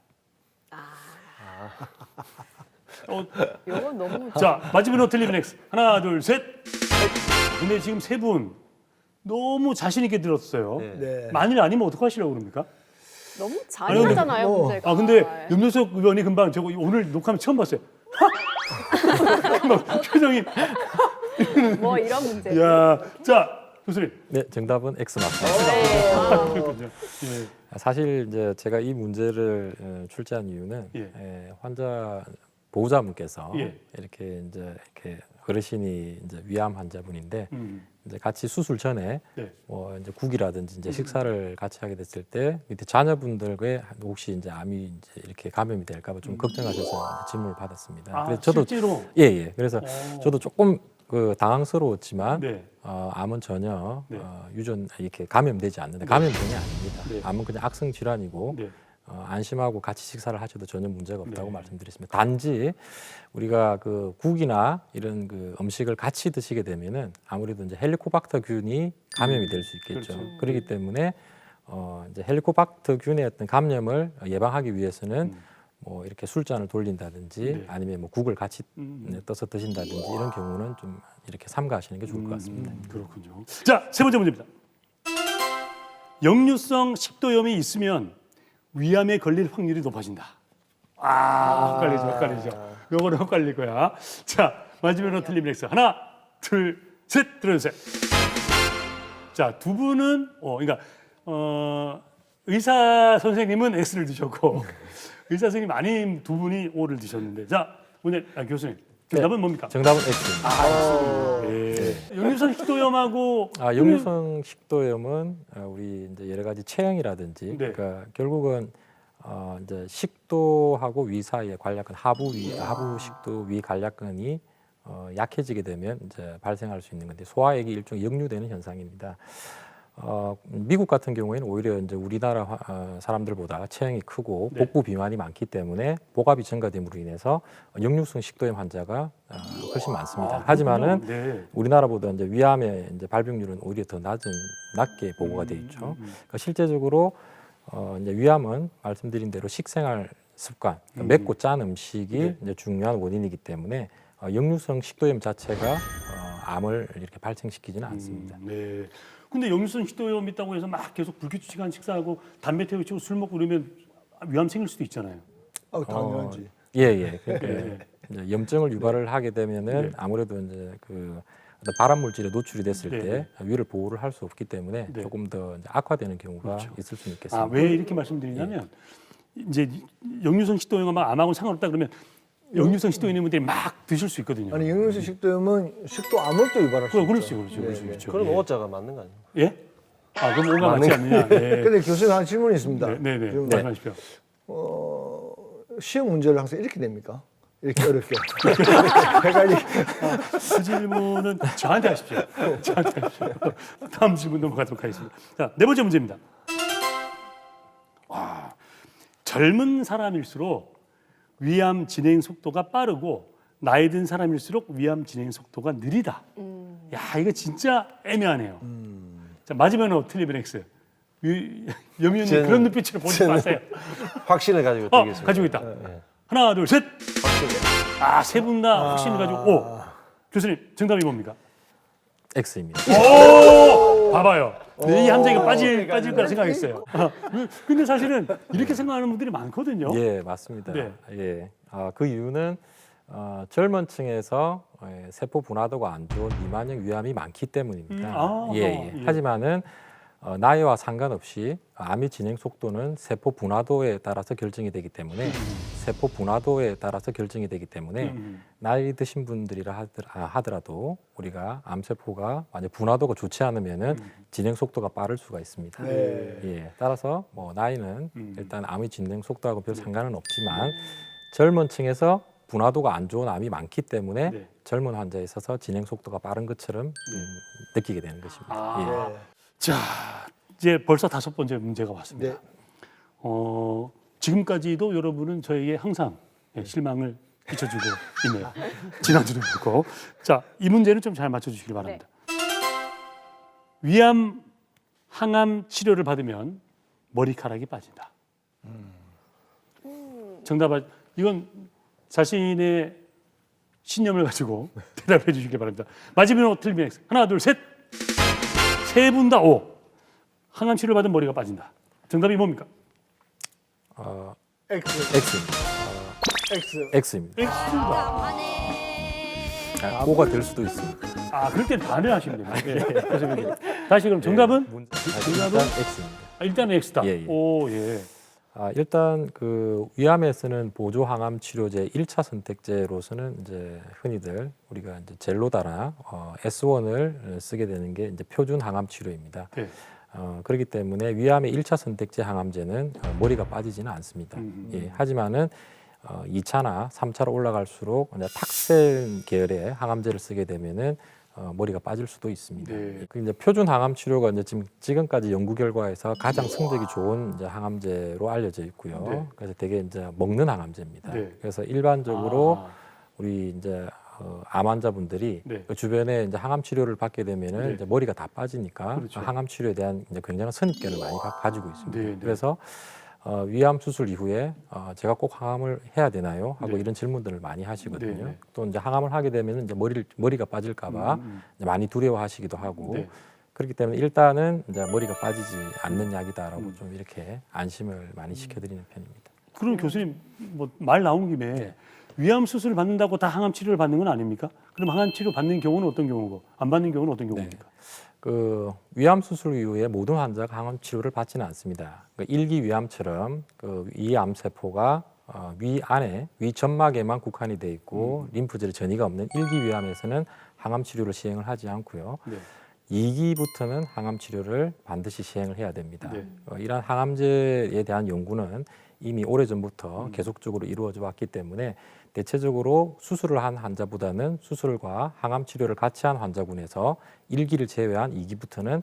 [SPEAKER 3] 이건 너무
[SPEAKER 2] 자, 맞으면 O, 틀리면 X. 하나, 둘, 셋. 근데 지금 세 분 너무 자신 있게 들었어요.
[SPEAKER 5] 네.
[SPEAKER 2] 만일 아니면 어떡하시려고 그럽니까?
[SPEAKER 3] 너무 잔인하잖아요,
[SPEAKER 5] 근데-
[SPEAKER 3] 문제가.
[SPEAKER 2] 근데 염려석 의원이 금방 저거 오늘 녹화하면 처음 봤어요. 막 표정이.
[SPEAKER 3] 뭐 이런 문제.
[SPEAKER 2] 야, 자, 교수님.
[SPEAKER 4] 네, 정답은 X 맞습니다.
[SPEAKER 2] 그렇군요. 예.
[SPEAKER 4] 사실 이제 제가 이 문제를 출제한 이유는 환자 보호자분께서
[SPEAKER 2] 예.
[SPEAKER 4] 이렇게 어르신이 이제 위암 환자분인데 이제 같이 수술 전에
[SPEAKER 2] 네.
[SPEAKER 4] 뭐 이제 국이라든지 이제 식사를 같이 하게 됐을 때 밑에 자녀분들께 혹시 이제 암이 이제 이렇게 감염이 될까봐 좀 걱정하셔서 이제 질문을 받았습니다.
[SPEAKER 2] 아,
[SPEAKER 4] 그래서 저도
[SPEAKER 2] 실제로?
[SPEAKER 4] 예. 그래서
[SPEAKER 2] 오.
[SPEAKER 4] 저도 조금 그 당황스러웠지만
[SPEAKER 2] 네.
[SPEAKER 4] 암은 전혀
[SPEAKER 2] 네.
[SPEAKER 4] 유전 이렇게 감염되지 않는데 감염병이 아닙니다.
[SPEAKER 2] 네.
[SPEAKER 4] 암은 그냥 악성 질환이고
[SPEAKER 2] 네.
[SPEAKER 4] 안심하고 같이 식사를 하셔도 전혀 문제가 없다고
[SPEAKER 2] 네.
[SPEAKER 4] 말씀드렸습니다. 단지 우리가 그 국이나 이런 그 음식을 같이 드시게 되면은 아무래도 이제 헬리코박터균이 감염이 될 수 있겠죠.
[SPEAKER 2] 그렇죠.
[SPEAKER 4] 그렇기 때문에 이제 헬리코박터균의 어떤 감염을 예방하기 위해서는 뭐 이렇게 술잔을 돌린다든지
[SPEAKER 2] 네.
[SPEAKER 4] 아니면 뭐 국을 같이 떠서 드신다든지 이런 경우는 좀 이렇게 삼가하시는 게 좋을 것 같습니다.
[SPEAKER 2] 그렇군요. 자, 세 번째 문제입니다. 역류성 식도염이 있으면 위암에 걸릴 확률이 높아진다. 헷갈리죠. 요거는 헷갈릴 거야. 자, 마지막으로 틀리면 X. 하나, 둘, 셋 들어주세요. 자, 두 분은 그러니까 의사 선생님은 X를 드셨고 의사 선생님 아닌 두 분이 O를 드셨는데, 자, 오늘 교수님 정답은 뭡니까?
[SPEAKER 4] 정답은 X입니다.
[SPEAKER 2] 네. 역류성 식도염하고
[SPEAKER 4] 역류성 식도염은 우리 이제 여러 가지 체형이라든지
[SPEAKER 2] 네.
[SPEAKER 4] 그러니까 결국은 이제 식도하고 위 사이에 관략근 하부 식도 위 관략근이 약해지게 되면 이제 발생할 수 있는 건데 소화액이 일종의 역류되는 현상입니다. 미국 같은 경우에는 오히려 이제 우리나라 사람들보다 체형이 크고
[SPEAKER 2] 네.
[SPEAKER 4] 복부 비만이 많기 때문에 복압이 증가됨으로 인해서 역류성 식도염 환자가 훨씬 많습니다. 하지만은
[SPEAKER 2] 네.
[SPEAKER 4] 우리나라보다 이제 위암의 이제 발병률은 오히려 더 낮게 보고가 돼 있죠. 그러니까 실제적으로 이제 위암은 말씀드린 대로 식생활 습관, 그러니까 맵고 짠 음식이
[SPEAKER 2] 네.
[SPEAKER 4] 이제 중요한 원인이기 때문에 역류성 식도염 자체가 암을 이렇게 발생시키지는 않습니다.
[SPEAKER 2] 네. 근데 역류성 식도염 있다고 해서 막 계속 불규칙한 식사하고 담배 태우고 술 먹고 그러면 위암 생길 수도 있잖아요.
[SPEAKER 5] 당연하지.
[SPEAKER 4] 예. 그러니까
[SPEAKER 2] 네.
[SPEAKER 4] 이제 염증을 유발을 하게 되면은
[SPEAKER 2] 네.
[SPEAKER 4] 아무래도 이제 그 어떤 발암 물질에 노출이 됐을
[SPEAKER 2] 네.
[SPEAKER 4] 때 위를 보호를 할 수 없기 때문에
[SPEAKER 2] 네.
[SPEAKER 4] 조금 더 이제 악화되는 경우가
[SPEAKER 2] 그렇죠.
[SPEAKER 4] 있을 수는 있겠습니다.
[SPEAKER 2] 왜 이렇게 말씀드리냐면 이제 역류성 식도염과 막 암하고 상관없다 그러면 역류성 식도염 있는 분들이 막 드실 수 있거든요.
[SPEAKER 5] 아니 역류성 식도염은 식도암을 또 유발할 수 있죠.
[SPEAKER 2] 그럴 수 있죠.
[SPEAKER 6] 그럼
[SPEAKER 2] 예.
[SPEAKER 6] 오자가 맞는 거 아니에요?
[SPEAKER 2] 예? 그럼 오가 맞지 않느냐? 네.
[SPEAKER 5] 근데 교수님 한 질문이 있습니다.
[SPEAKER 2] 네.
[SPEAKER 5] 지금
[SPEAKER 2] 말씀하십시오.
[SPEAKER 5] 시험 문제를 항상 이렇게 냅니까? 이렇게 어렵게. 헷갈리.
[SPEAKER 2] 그 질문은 저한테 하십시오. 다음 질문 넘어가도록 하겠습니다. 자, 네 번째 문제입니다. 젊은 사람일수록 위암 진행 속도가 빠르고 나이 든 사람일수록 위암 진행 속도가 느리다. 야, 이거 진짜 애매하네요. 자, 마지막으로 틀리면 X. 염위원님
[SPEAKER 6] 저는-
[SPEAKER 2] 그런 눈빛으로 보지 마세요.
[SPEAKER 6] 확신을 가지고 드리겠습니다.
[SPEAKER 2] 가지고 있다.
[SPEAKER 6] 네.
[SPEAKER 2] 하나, 둘, 셋. 세 분 다 확신을 가지고 O. 교수님, 정답이 뭡니까?
[SPEAKER 4] X입니다.
[SPEAKER 2] 봐봐요. 이 함정에 빠질 거라 생각했어요. 근데 사실은 이렇게 생각하는 분들이 많거든요.
[SPEAKER 4] 예, 맞습니다.
[SPEAKER 2] 네.
[SPEAKER 4] 예, 그 이유는 젊은 층에서 세포 분화도가 안 좋은 미만형 위암이 많기 때문입니다. 예. 하지만은 나이와 상관없이 암의 진행 속도는 세포 분화도에 따라서 결정이 되기 때문에 나이 드신 분들이라 하더라도 우리가 암세포가 만약 분화도가 좋지 않으면은 진행 속도가 빠를 수가 있습니다. 예, 따라서 뭐 나이는 일단 암의 진행 속도하고 별 상관은 없지만 젊은 층에서 분화도가 안 좋은 암이 많기 때문에
[SPEAKER 2] 네.
[SPEAKER 4] 젊은 환자에 있어서 진행 속도가 빠른 것처럼 느끼게 되는 것입니다. 예.
[SPEAKER 2] 자, 이제 벌써 5번째 문제가 왔습니다.
[SPEAKER 5] 네.
[SPEAKER 2] 지금까지도 여러분은 저에게 항상 실망을 끼쳐주고 있네요. 지난주도 그렇고. 자, 이 문제는 좀 잘 맞춰주시기 바랍니다. 위암, 항암 치료를 받으면 머리카락이 빠진다. 정답, 이건 자신의 신념을 가지고 대답해 주시기 바랍니다. 마지막으로 틀리면 X. 하나, 둘, 셋. 세 분 다 O. 항암 치료를 받은 머리가 빠진다. 정답이 뭡니까?
[SPEAKER 4] X입니다.
[SPEAKER 5] X.
[SPEAKER 2] X가.
[SPEAKER 4] O가 될 수도 있습니다.
[SPEAKER 2] 그럴 땐 반대하시면 됩니다. 그래서 다시 그럼 정답은?
[SPEAKER 4] 일단 X입니다.
[SPEAKER 2] 일단 X다.
[SPEAKER 4] 예.
[SPEAKER 2] 오, 예.
[SPEAKER 4] 일단 그 위암에서는 보조 항암 치료제 1차 선택제로서는 이제 흔히들 우리가 이제 젤로다나 S1을 쓰게 되는 게 이제 표준 항암 치료입니다.
[SPEAKER 2] 네.
[SPEAKER 4] 그렇기 때문에 위암의 1차 선택제 항암제는 머리가 빠지지는 않습니다. 예, 하지만은 2차나 3차로 올라갈수록 이제 탁센 계열의 항암제를 쓰게 되면은 머리가 빠질 수도 있습니다.
[SPEAKER 2] 네.
[SPEAKER 4] 그 이제 표준 항암 치료가 이제 지금까지 연구 결과에서 가장 성적이 좋은 이제 항암제로 알려져 있고요.
[SPEAKER 2] 네.
[SPEAKER 4] 그래서 되게 이제 먹는 항암제입니다.
[SPEAKER 2] 네.
[SPEAKER 4] 그래서 일반적으로
[SPEAKER 2] 아,
[SPEAKER 4] 우리 이제 암 환자분들이
[SPEAKER 2] 네.
[SPEAKER 4] 그 주변에 이제 항암 치료를 받게 되면은
[SPEAKER 2] 네.
[SPEAKER 4] 이제 머리가 다 빠지니까
[SPEAKER 2] 그렇죠.
[SPEAKER 4] 항암 치료에 대한 이제 굉장한 선입견을 많이 가지고 있습니다.
[SPEAKER 2] 네, 네.
[SPEAKER 4] 그래서 위암 수술 이후에 제가 꼭 항암을 해야 되나요? 하고
[SPEAKER 2] 네.
[SPEAKER 4] 이런 질문들을 많이 하시거든요.
[SPEAKER 2] 네, 네.
[SPEAKER 4] 또 이제 항암을 하게 되면 이제 머리가 빠질까봐 이제 많이 두려워하시기도 하고
[SPEAKER 2] 네.
[SPEAKER 4] 그렇기 때문에 일단은 이제 머리가 빠지지 않는 약이다라고 좀 이렇게 안심을 많이 시켜드리는 편입니다.
[SPEAKER 2] 그럼 교수님 뭐 말 나온 김에 위암 수술을 받는다고 다 항암 치료를 받는 건 아닙니까? 그럼 항암 치료 받는 경우는 어떤 경우고 안 받는 경우는 어떤 경우입니까?
[SPEAKER 4] 그 위암 수술 이후에 모든 환자가 항암 치료를 받지는 않습니다. 그 일기 위암처럼 그 위암 세포가 위 안에 위 점막에만 국한이 돼 있고 림프절에 전이가 없는 일기 위암에서는 항암 치료를 시행을 하지 않고요.
[SPEAKER 2] 네.
[SPEAKER 4] 2기부터는 항암 치료를 반드시 시행을 해야 됩니다.
[SPEAKER 2] 네.
[SPEAKER 4] 이러한 항암제에 대한 연구는 이미 오래전부터 계속적으로 이루어져 왔기 때문에 대체적으로 수술을 한 환자보다는 수술과 항암 치료를 같이 한 환자군에서 1기를 제외한 2기부터는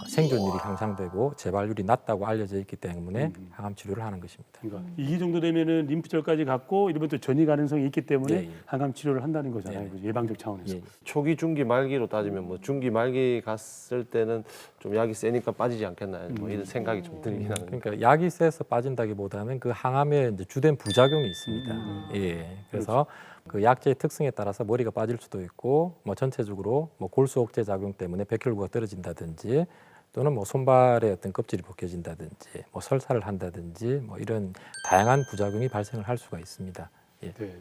[SPEAKER 4] 생존율이 향상되고 재발률이 낮다고 알려져 있기 때문에 항암 치료를 하는 것입니다.
[SPEAKER 2] 그러니까 2기 정도 되면은 림프절까지 갔고 이러면 또 전이 가능성이 있기 때문에
[SPEAKER 4] 예, 예.
[SPEAKER 2] 항암 치료를 한다는 거잖아요.
[SPEAKER 4] 예.
[SPEAKER 2] 그죠? 예방적 차원에서.
[SPEAKER 4] 예.
[SPEAKER 6] 초기, 중기, 말기로 따지면 뭐 중기, 말기 갔을 때는 좀 약이 세니까 빠지지 않겠나 뭐 이런 생각이 좀 들긴 하는데.
[SPEAKER 4] 그러니까 약이 세서 빠진다기보다는 그 항암에 이제 주된 부작용이 있습니다. 예. 그래서 그 약제의 특성에 따라서 머리가 빠질 수도 있고 뭐 전체적으로 뭐 골수 억제 작용 때문에 백혈구가 떨어진다든지 또는 뭐 손발의 어떤 껍질이 벗겨진다든지 뭐 설사를 한다든지 뭐 이런 다양한 부작용이 발생을 할 수가 있습니다. 예.
[SPEAKER 2] 네.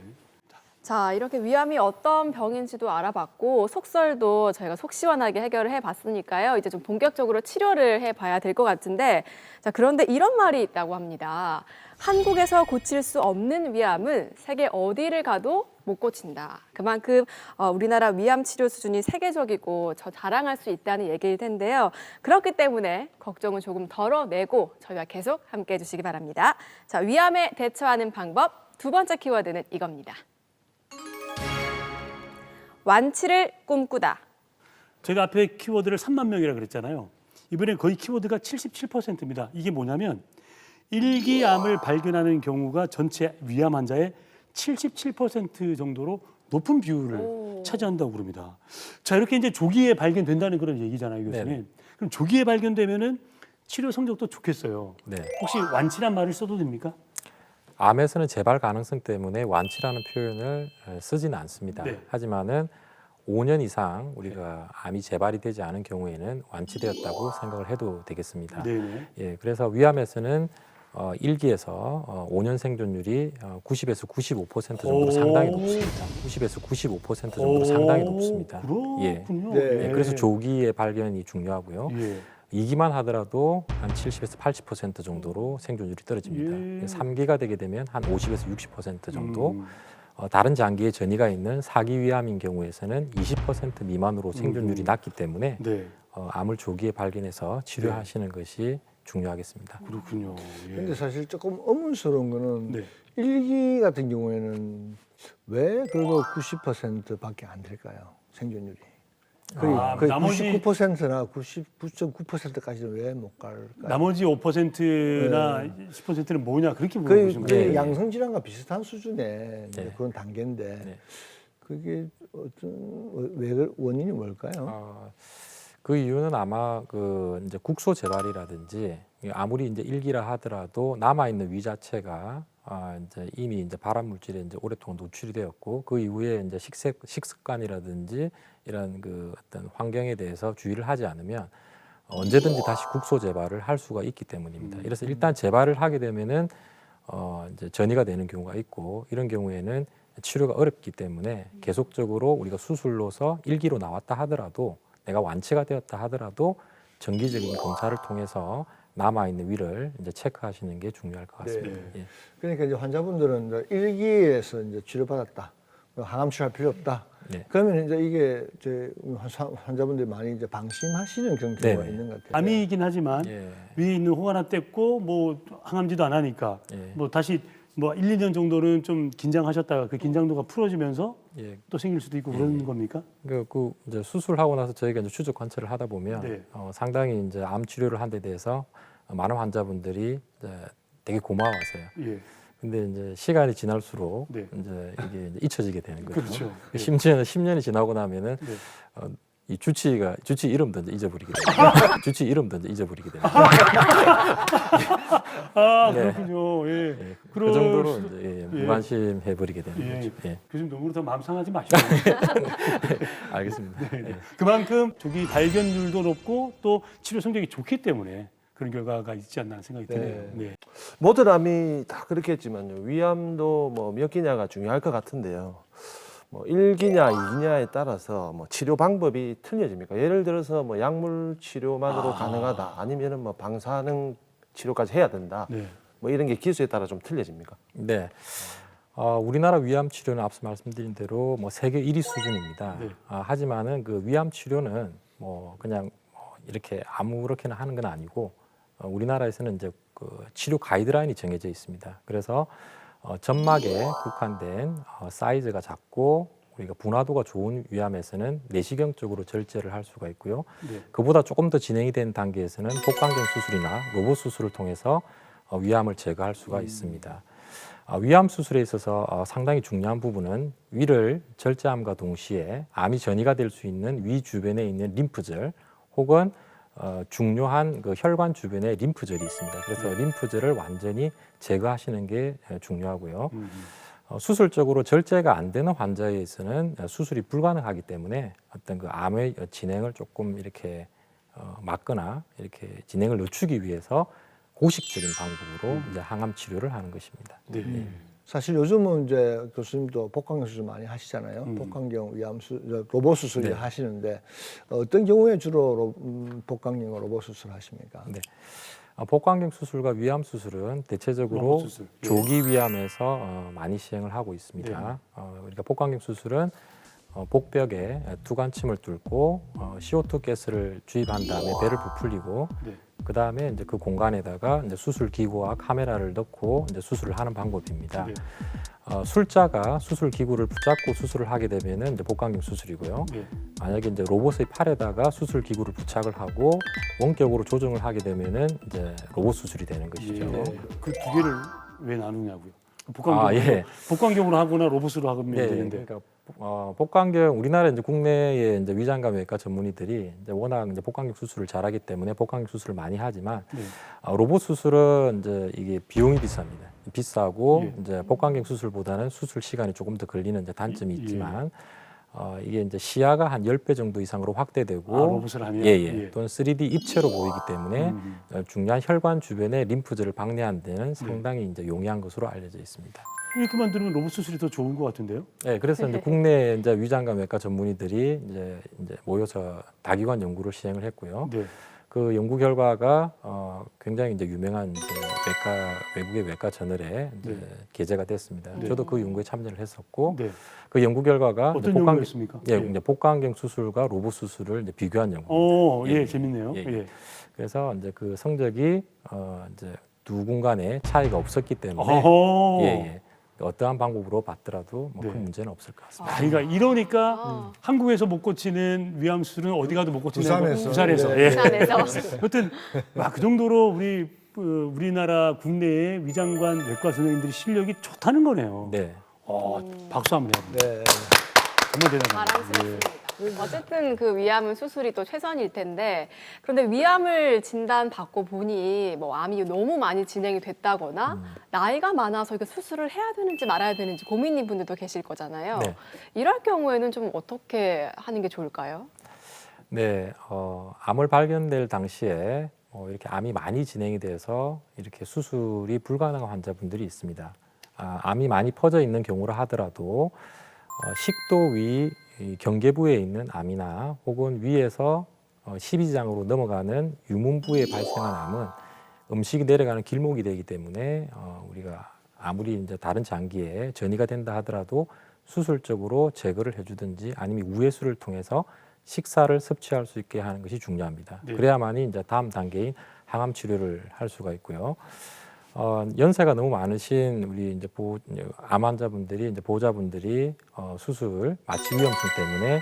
[SPEAKER 3] 자, 이렇게 위암이 어떤 병인지도 알아봤고 속설도 저희가 속 시원하게 해결을 해봤으니까요. 이제 좀 본격적으로 치료를 해봐야 될 것 같은데 자, 그런데 이런 말이 있다고 합니다. 한국에서 고칠 수 없는 위암은 세계 어디를 가도 못 고친다. 그만큼 우리나라 위암 치료 수준이 세계적이고 저 자랑할 수 있다는 얘기일 텐데요. 그렇기 때문에 걱정은 조금 덜어내고 저희와 계속 함께해 주시기 바랍니다. 자, 위암에 대처하는 방법 두 번째 키워드는 이겁니다. 완치를 꿈꾸다.
[SPEAKER 2] 제가 앞에 키워드를 3만 명이라 그랬잖아요. 이번엔 거의 키워드가 77%입니다. 이게 뭐냐면 1기 암을 발견하는 경우가 전체 위암 환자의 77% 정도로 높은 비율을 차지한다고 그럽니다. 자, 이렇게 이제 조기에 발견된다는 그런 얘기잖아요, 교수님.
[SPEAKER 4] 네네.
[SPEAKER 2] 그럼 조기에 발견되면은 치료 성적도 좋겠어요.
[SPEAKER 4] 네.
[SPEAKER 2] 혹시 완치란 말을 써도 됩니까?
[SPEAKER 4] 암에서는 재발 가능성 때문에 완치라는 표현을 쓰지는 않습니다.
[SPEAKER 2] 네.
[SPEAKER 4] 하지만은 5년 이상 우리가 암이 재발이 되지 않은 경우에는 완치되었다고 생각을 해도 되겠습니다.
[SPEAKER 2] 네.
[SPEAKER 4] 예, 그래서 위암에서는 1기에서 5년 생존율이 90에서 95% 정도로 상당히 높습니다. 90에서 95% 정도로 상당히 높습니다. 예.
[SPEAKER 2] 그렇군요.
[SPEAKER 5] 네.
[SPEAKER 4] 예, 그래서 조기의 발견이 중요하고요.
[SPEAKER 2] 예.
[SPEAKER 4] 2기만 하더라도 한 70에서 80% 정도로 생존율이 떨어집니다.
[SPEAKER 2] 예.
[SPEAKER 4] 3기가 되게 되면 한 50에서 60% 정도.
[SPEAKER 2] 음.
[SPEAKER 4] 다른 장기에 전이가 있는 4기 위암인 경우에서는 20% 미만으로 생존율이 낮기 때문에
[SPEAKER 2] 네.
[SPEAKER 4] 암을 조기에 발견해서 치료하시는 것이 중요하겠습니다.
[SPEAKER 2] 그렇군요. 예.
[SPEAKER 5] 근데 사실 조금 의문스러운 거는
[SPEAKER 2] 네.
[SPEAKER 5] 1기 같은 경우에는 왜 그래도 90%밖에 안 될까요? 생존율이. 거의
[SPEAKER 2] 나머지
[SPEAKER 5] 99%나 99.9%까지는 왜 못 갈까요?
[SPEAKER 2] 나머지 5%나 10%는 뭐냐 그렇게
[SPEAKER 5] 거의
[SPEAKER 2] 물어보신 거예요.
[SPEAKER 5] 양성 질환과 비슷한 수준의 이제
[SPEAKER 4] 네.
[SPEAKER 5] 그런 단계인데
[SPEAKER 4] 네.
[SPEAKER 5] 그게 원인이 뭘까요?
[SPEAKER 4] 그 이유는 아마 그 이제 국소 재발이라든지 아무리 이제 1기라 하더라도 남아 있는 위 자체가 이제 이미 이제 발암 물질에 이제 오랫동안 노출이 되었고 그 이후에 이제 식습관이라든지 이런 그 어떤 환경에 대해서 주의를 하지 않으면 언제든지 다시 국소 재발을 할 수가 있기 때문입니다. 그래서 일단 재발을 하게 되면은 이제 전이가 되는 경우가 있고 이런 경우에는 치료가 어렵기 때문에 계속적으로 우리가 수술로서 1기로 나왔다 하더라도 내가 완치가 되었다 하더라도 정기적인 검사를 통해서 남아 있는 위를 이제 체크하시는 게 중요할 것 같습니다.
[SPEAKER 2] 네.
[SPEAKER 4] 예.
[SPEAKER 5] 그러니까 이제 환자분들은 이제 1기에서 이제 치료받았다. 항암 치료할 필요 없다.
[SPEAKER 4] 네.
[SPEAKER 5] 그러면 이제 이게 이제 환자분들이 많이 이제 방심하시는 그런 경우가
[SPEAKER 4] 네네.
[SPEAKER 5] 있는 것 같아요.
[SPEAKER 2] 암이긴 하지만
[SPEAKER 4] 예.
[SPEAKER 2] 위에 있는 혹 하나 뗐고 뭐 항암지도 안 하니까
[SPEAKER 4] 예.
[SPEAKER 2] 뭐 다시 뭐 1, 2년 정도는 좀 긴장하셨다가 그 긴장도가 풀어지면서
[SPEAKER 4] 예.
[SPEAKER 2] 또 생길 수도 있고 그런 겁니까?
[SPEAKER 4] 그 이제 수술하고 나서 저희가 이제 추적 관찰을 하다 보면
[SPEAKER 2] 네.
[SPEAKER 4] 상당히 이제 암 치료를 한 데 대해서 많은 환자분들이 이제 되게 고마워하세요.
[SPEAKER 2] 예.
[SPEAKER 4] 근데 이제 시간이 지날수록
[SPEAKER 2] 네.
[SPEAKER 4] 이제 이게 이제 잊혀지게 되는 거죠.
[SPEAKER 2] 그렇죠. 예.
[SPEAKER 4] 심지어는 10년이 지나고 나면은
[SPEAKER 2] 네.
[SPEAKER 4] 이 주치 이름도 이제 잊어버리게 됩니다. 주치 이름도 이제 잊어버리게 됩니다.
[SPEAKER 2] 아
[SPEAKER 4] 네.
[SPEAKER 2] 그렇군요. 예.
[SPEAKER 4] 예, 그
[SPEAKER 2] 그럴
[SPEAKER 4] 정도로
[SPEAKER 2] 수-
[SPEAKER 4] 이제
[SPEAKER 2] 예.
[SPEAKER 4] 무관심해 버리게 되는
[SPEAKER 2] 예.
[SPEAKER 4] 거죠. 예.
[SPEAKER 2] 교수님 너무 더 마음 상하지 마시고
[SPEAKER 4] 알겠습니다. 예.
[SPEAKER 2] 그만큼 조기 발견률도 높고 또 치료 성적이 좋기 때문에 그런 결과가 있지 않나 생각이 드네요. 네.
[SPEAKER 6] 모든 암이 다 그렇겠지만요. 위암도 뭐 몇 기냐가 중요할 것 같은데요. 뭐 1기냐, 2기냐에 따라서 뭐 치료 방법이 틀려집니까? 예를 들어서 뭐 약물 치료만으로 가능하다. 아니면은 뭐 방사능 치료까지 해야 된다.
[SPEAKER 2] 네.
[SPEAKER 6] 뭐 이런 게 기수에 따라 좀 틀려집니까?
[SPEAKER 4] 네. 우리나라 위암 치료는 앞서 말씀드린 대로 뭐 세계 1위 수준입니다.
[SPEAKER 2] 네.
[SPEAKER 4] 하지만은 그 위암 치료는 뭐 그냥 이렇게 아무렇게나 하는 건 아니고 우리나라에서는 이제 그 치료 가이드라인이 정해져 있습니다. 그래서 점막에 국한된 사이즈가 작고 우리가 분화도가 좋은 위암에서는 내시경적으로 절제를 할 수가 있고요.
[SPEAKER 2] 네.
[SPEAKER 4] 그보다 조금 더 진행이 된 단계에서는 복강경 수술이나 로봇 수술을 통해서 위암을 제거할 수가 있습니다. 위암 수술에 있어서 상당히 중요한 부분은 위를 절제함과 동시에 암이 전이가 될 수 있는 위 주변에 있는 림프절 혹은 중요한 그 혈관 주변에 림프절이 있습니다. 그래서 림프절을 완전히 제거하시는 게 중요하고요. 수술적으로 절제가 안 되는 환자에서는 수술이 불가능하기 때문에 어떤 그 암의 진행을 조금 이렇게 막거나 이렇게 진행을 늦추기 위해서 고식적인 방법으로 이제 항암 치료를 하는 것입니다.
[SPEAKER 2] 네.
[SPEAKER 5] 사실 요즘은 이제 교수님도 복강경 수술 많이 하시잖아요. 복강경 위암 로봇 수술
[SPEAKER 4] 네.
[SPEAKER 5] 하시는데 어떤 경우에 주로 복강경 로봇 수술 하십니까?
[SPEAKER 4] 네. 복강경 수술과 위암 수술은 대체적으로
[SPEAKER 2] 로봇 수술. 예.
[SPEAKER 4] 조기 위암에서 많이 시행을 하고 있습니다. 그러니까 복강경 수술은 복벽에 두관침을 뚫고 CO2 가스를 주입한 다음에 배를 부풀리고
[SPEAKER 2] 네.
[SPEAKER 4] 그 다음에 이제 그 공간에다가 이제 수술 기구와 카메라를 넣고 이제 수술을 하는 방법입니다.
[SPEAKER 2] 네.
[SPEAKER 4] 술자가 수술 기구를 붙잡고 수술을 하게 되면은 이제 복강경 수술이고요.
[SPEAKER 2] 네.
[SPEAKER 4] 만약에 이제 로봇의 팔에다가 수술 기구를 부착을 하고 원격으로 조정을 하게 되면은 이제 로봇 수술이 되는 것이죠.
[SPEAKER 2] 그 두 개를 왜 나누냐고요? 복강경,
[SPEAKER 4] 예.
[SPEAKER 2] 복강경으로 하거나 로봇으로 하면 되는데.
[SPEAKER 4] 그러니까 복강경 우리나라 이제 국내의 이제 위장과 외과 전문의들이 이제 워낙 이제 복강경 수술을 잘하기 때문에 복강경 수술을 많이 하지만
[SPEAKER 2] 네.
[SPEAKER 4] 로봇 수술은 이제 이게 비용이 비쌉니다. 비싸고
[SPEAKER 2] 예.
[SPEAKER 4] 이제 복강경 수술보다는 수술 시간이 조금 더 걸리는 이제 단점이 있지만 이게 이제 시야가 한 10배 정도 이상으로 확대되고
[SPEAKER 2] 로봇을 하면
[SPEAKER 4] 예. 또는 3D 입체로 보이기 때문에 중요한 혈관 주변에 림프절을 방내하는 데는 상당히 이제 용이한 것으로 알려져 있습니다.
[SPEAKER 2] 이렇게만 들으면 로봇 수술이 더 좋은 것 같은데요?
[SPEAKER 4] 네, 그래서 이제 국내 이제 위장과 외과 전문의들이 이제 모여서 다기관 연구를 시행을 했고요.
[SPEAKER 2] 네.
[SPEAKER 4] 그 연구 결과가 굉장히 이제 유명한 이제 외국의 외과 저널에 이제
[SPEAKER 2] 네.
[SPEAKER 4] 게재가 됐습니다.
[SPEAKER 2] 네.
[SPEAKER 4] 저도 그 연구에 참여를 했었고
[SPEAKER 2] 네.
[SPEAKER 4] 그 연구 결과가
[SPEAKER 2] 어떤
[SPEAKER 4] 이제
[SPEAKER 2] 연구였습니까?
[SPEAKER 4] 예, 이제 복강경 수술과 로봇 수술을 이제 비교한 연구.
[SPEAKER 2] 예,
[SPEAKER 4] 예.
[SPEAKER 2] 재밌네요.
[SPEAKER 4] 예.
[SPEAKER 2] 예.
[SPEAKER 4] 그래서 이제 그 성적이 이제 두 군간에 차이가 없었기 때문에
[SPEAKER 2] 어허.
[SPEAKER 4] 예. 어떠한 방법으로 받더라도 뭐 큰
[SPEAKER 2] 네.
[SPEAKER 4] 문제는 없을 것 같습니다.
[SPEAKER 2] 그러니까 이러니까
[SPEAKER 3] 아.
[SPEAKER 2] 한국에서 못 고치는 위암 수술은 어디 가도 못 고치는
[SPEAKER 5] 부산에서.
[SPEAKER 2] 예.
[SPEAKER 3] 부산에서.
[SPEAKER 2] 여튼 그 정도로 우리나라 국내의 위장관 외과 선생님들이 실력이 좋다는 거네요.
[SPEAKER 4] 네.
[SPEAKER 2] 박수 한번 해야 됩니다.
[SPEAKER 5] 네.
[SPEAKER 2] 정말 대단합니다.
[SPEAKER 3] 자랑스럽습니다. 어쨌든 그 위암은 수술이 또 최선일 텐데 그런데 위암을 진단받고 보니 뭐 암이 너무 많이 진행이 됐다거나 나이가 많아서 이거 수술을 해야 되는지 말아야 되는지 고민인 분들도 계실 거잖아요.
[SPEAKER 4] 네.
[SPEAKER 3] 이럴 경우에는 좀 어떻게 하는 게 좋을까요?
[SPEAKER 4] 네, 암을 발견될 당시에 이렇게 암이 많이 진행이 돼서 이렇게 수술이 불가능한 환자분들이 있습니다. 암이 많이 퍼져 있는 경우라 하더라도 식도 위 경계부에 있는 암이나 혹은 위에서 십이지장으로 넘어가는 유문부에 발생한 암은 음식이 내려가는 길목이 되기 때문에 우리가 아무리 이제 다른 장기에 전이가 된다 하더라도 수술적으로 제거를 해주든지 아니면 우회수를 통해서 식사를 섭취할 수 있게 하는 것이 중요합니다.
[SPEAKER 2] 네.
[SPEAKER 4] 그래야만이 이제 다음 단계인 항암 치료를 할 수가 있고요. 연세가 너무 많으신 우리 이제 암 환자분들이 이제 보호자분들이 수술 마취 위험성 때문에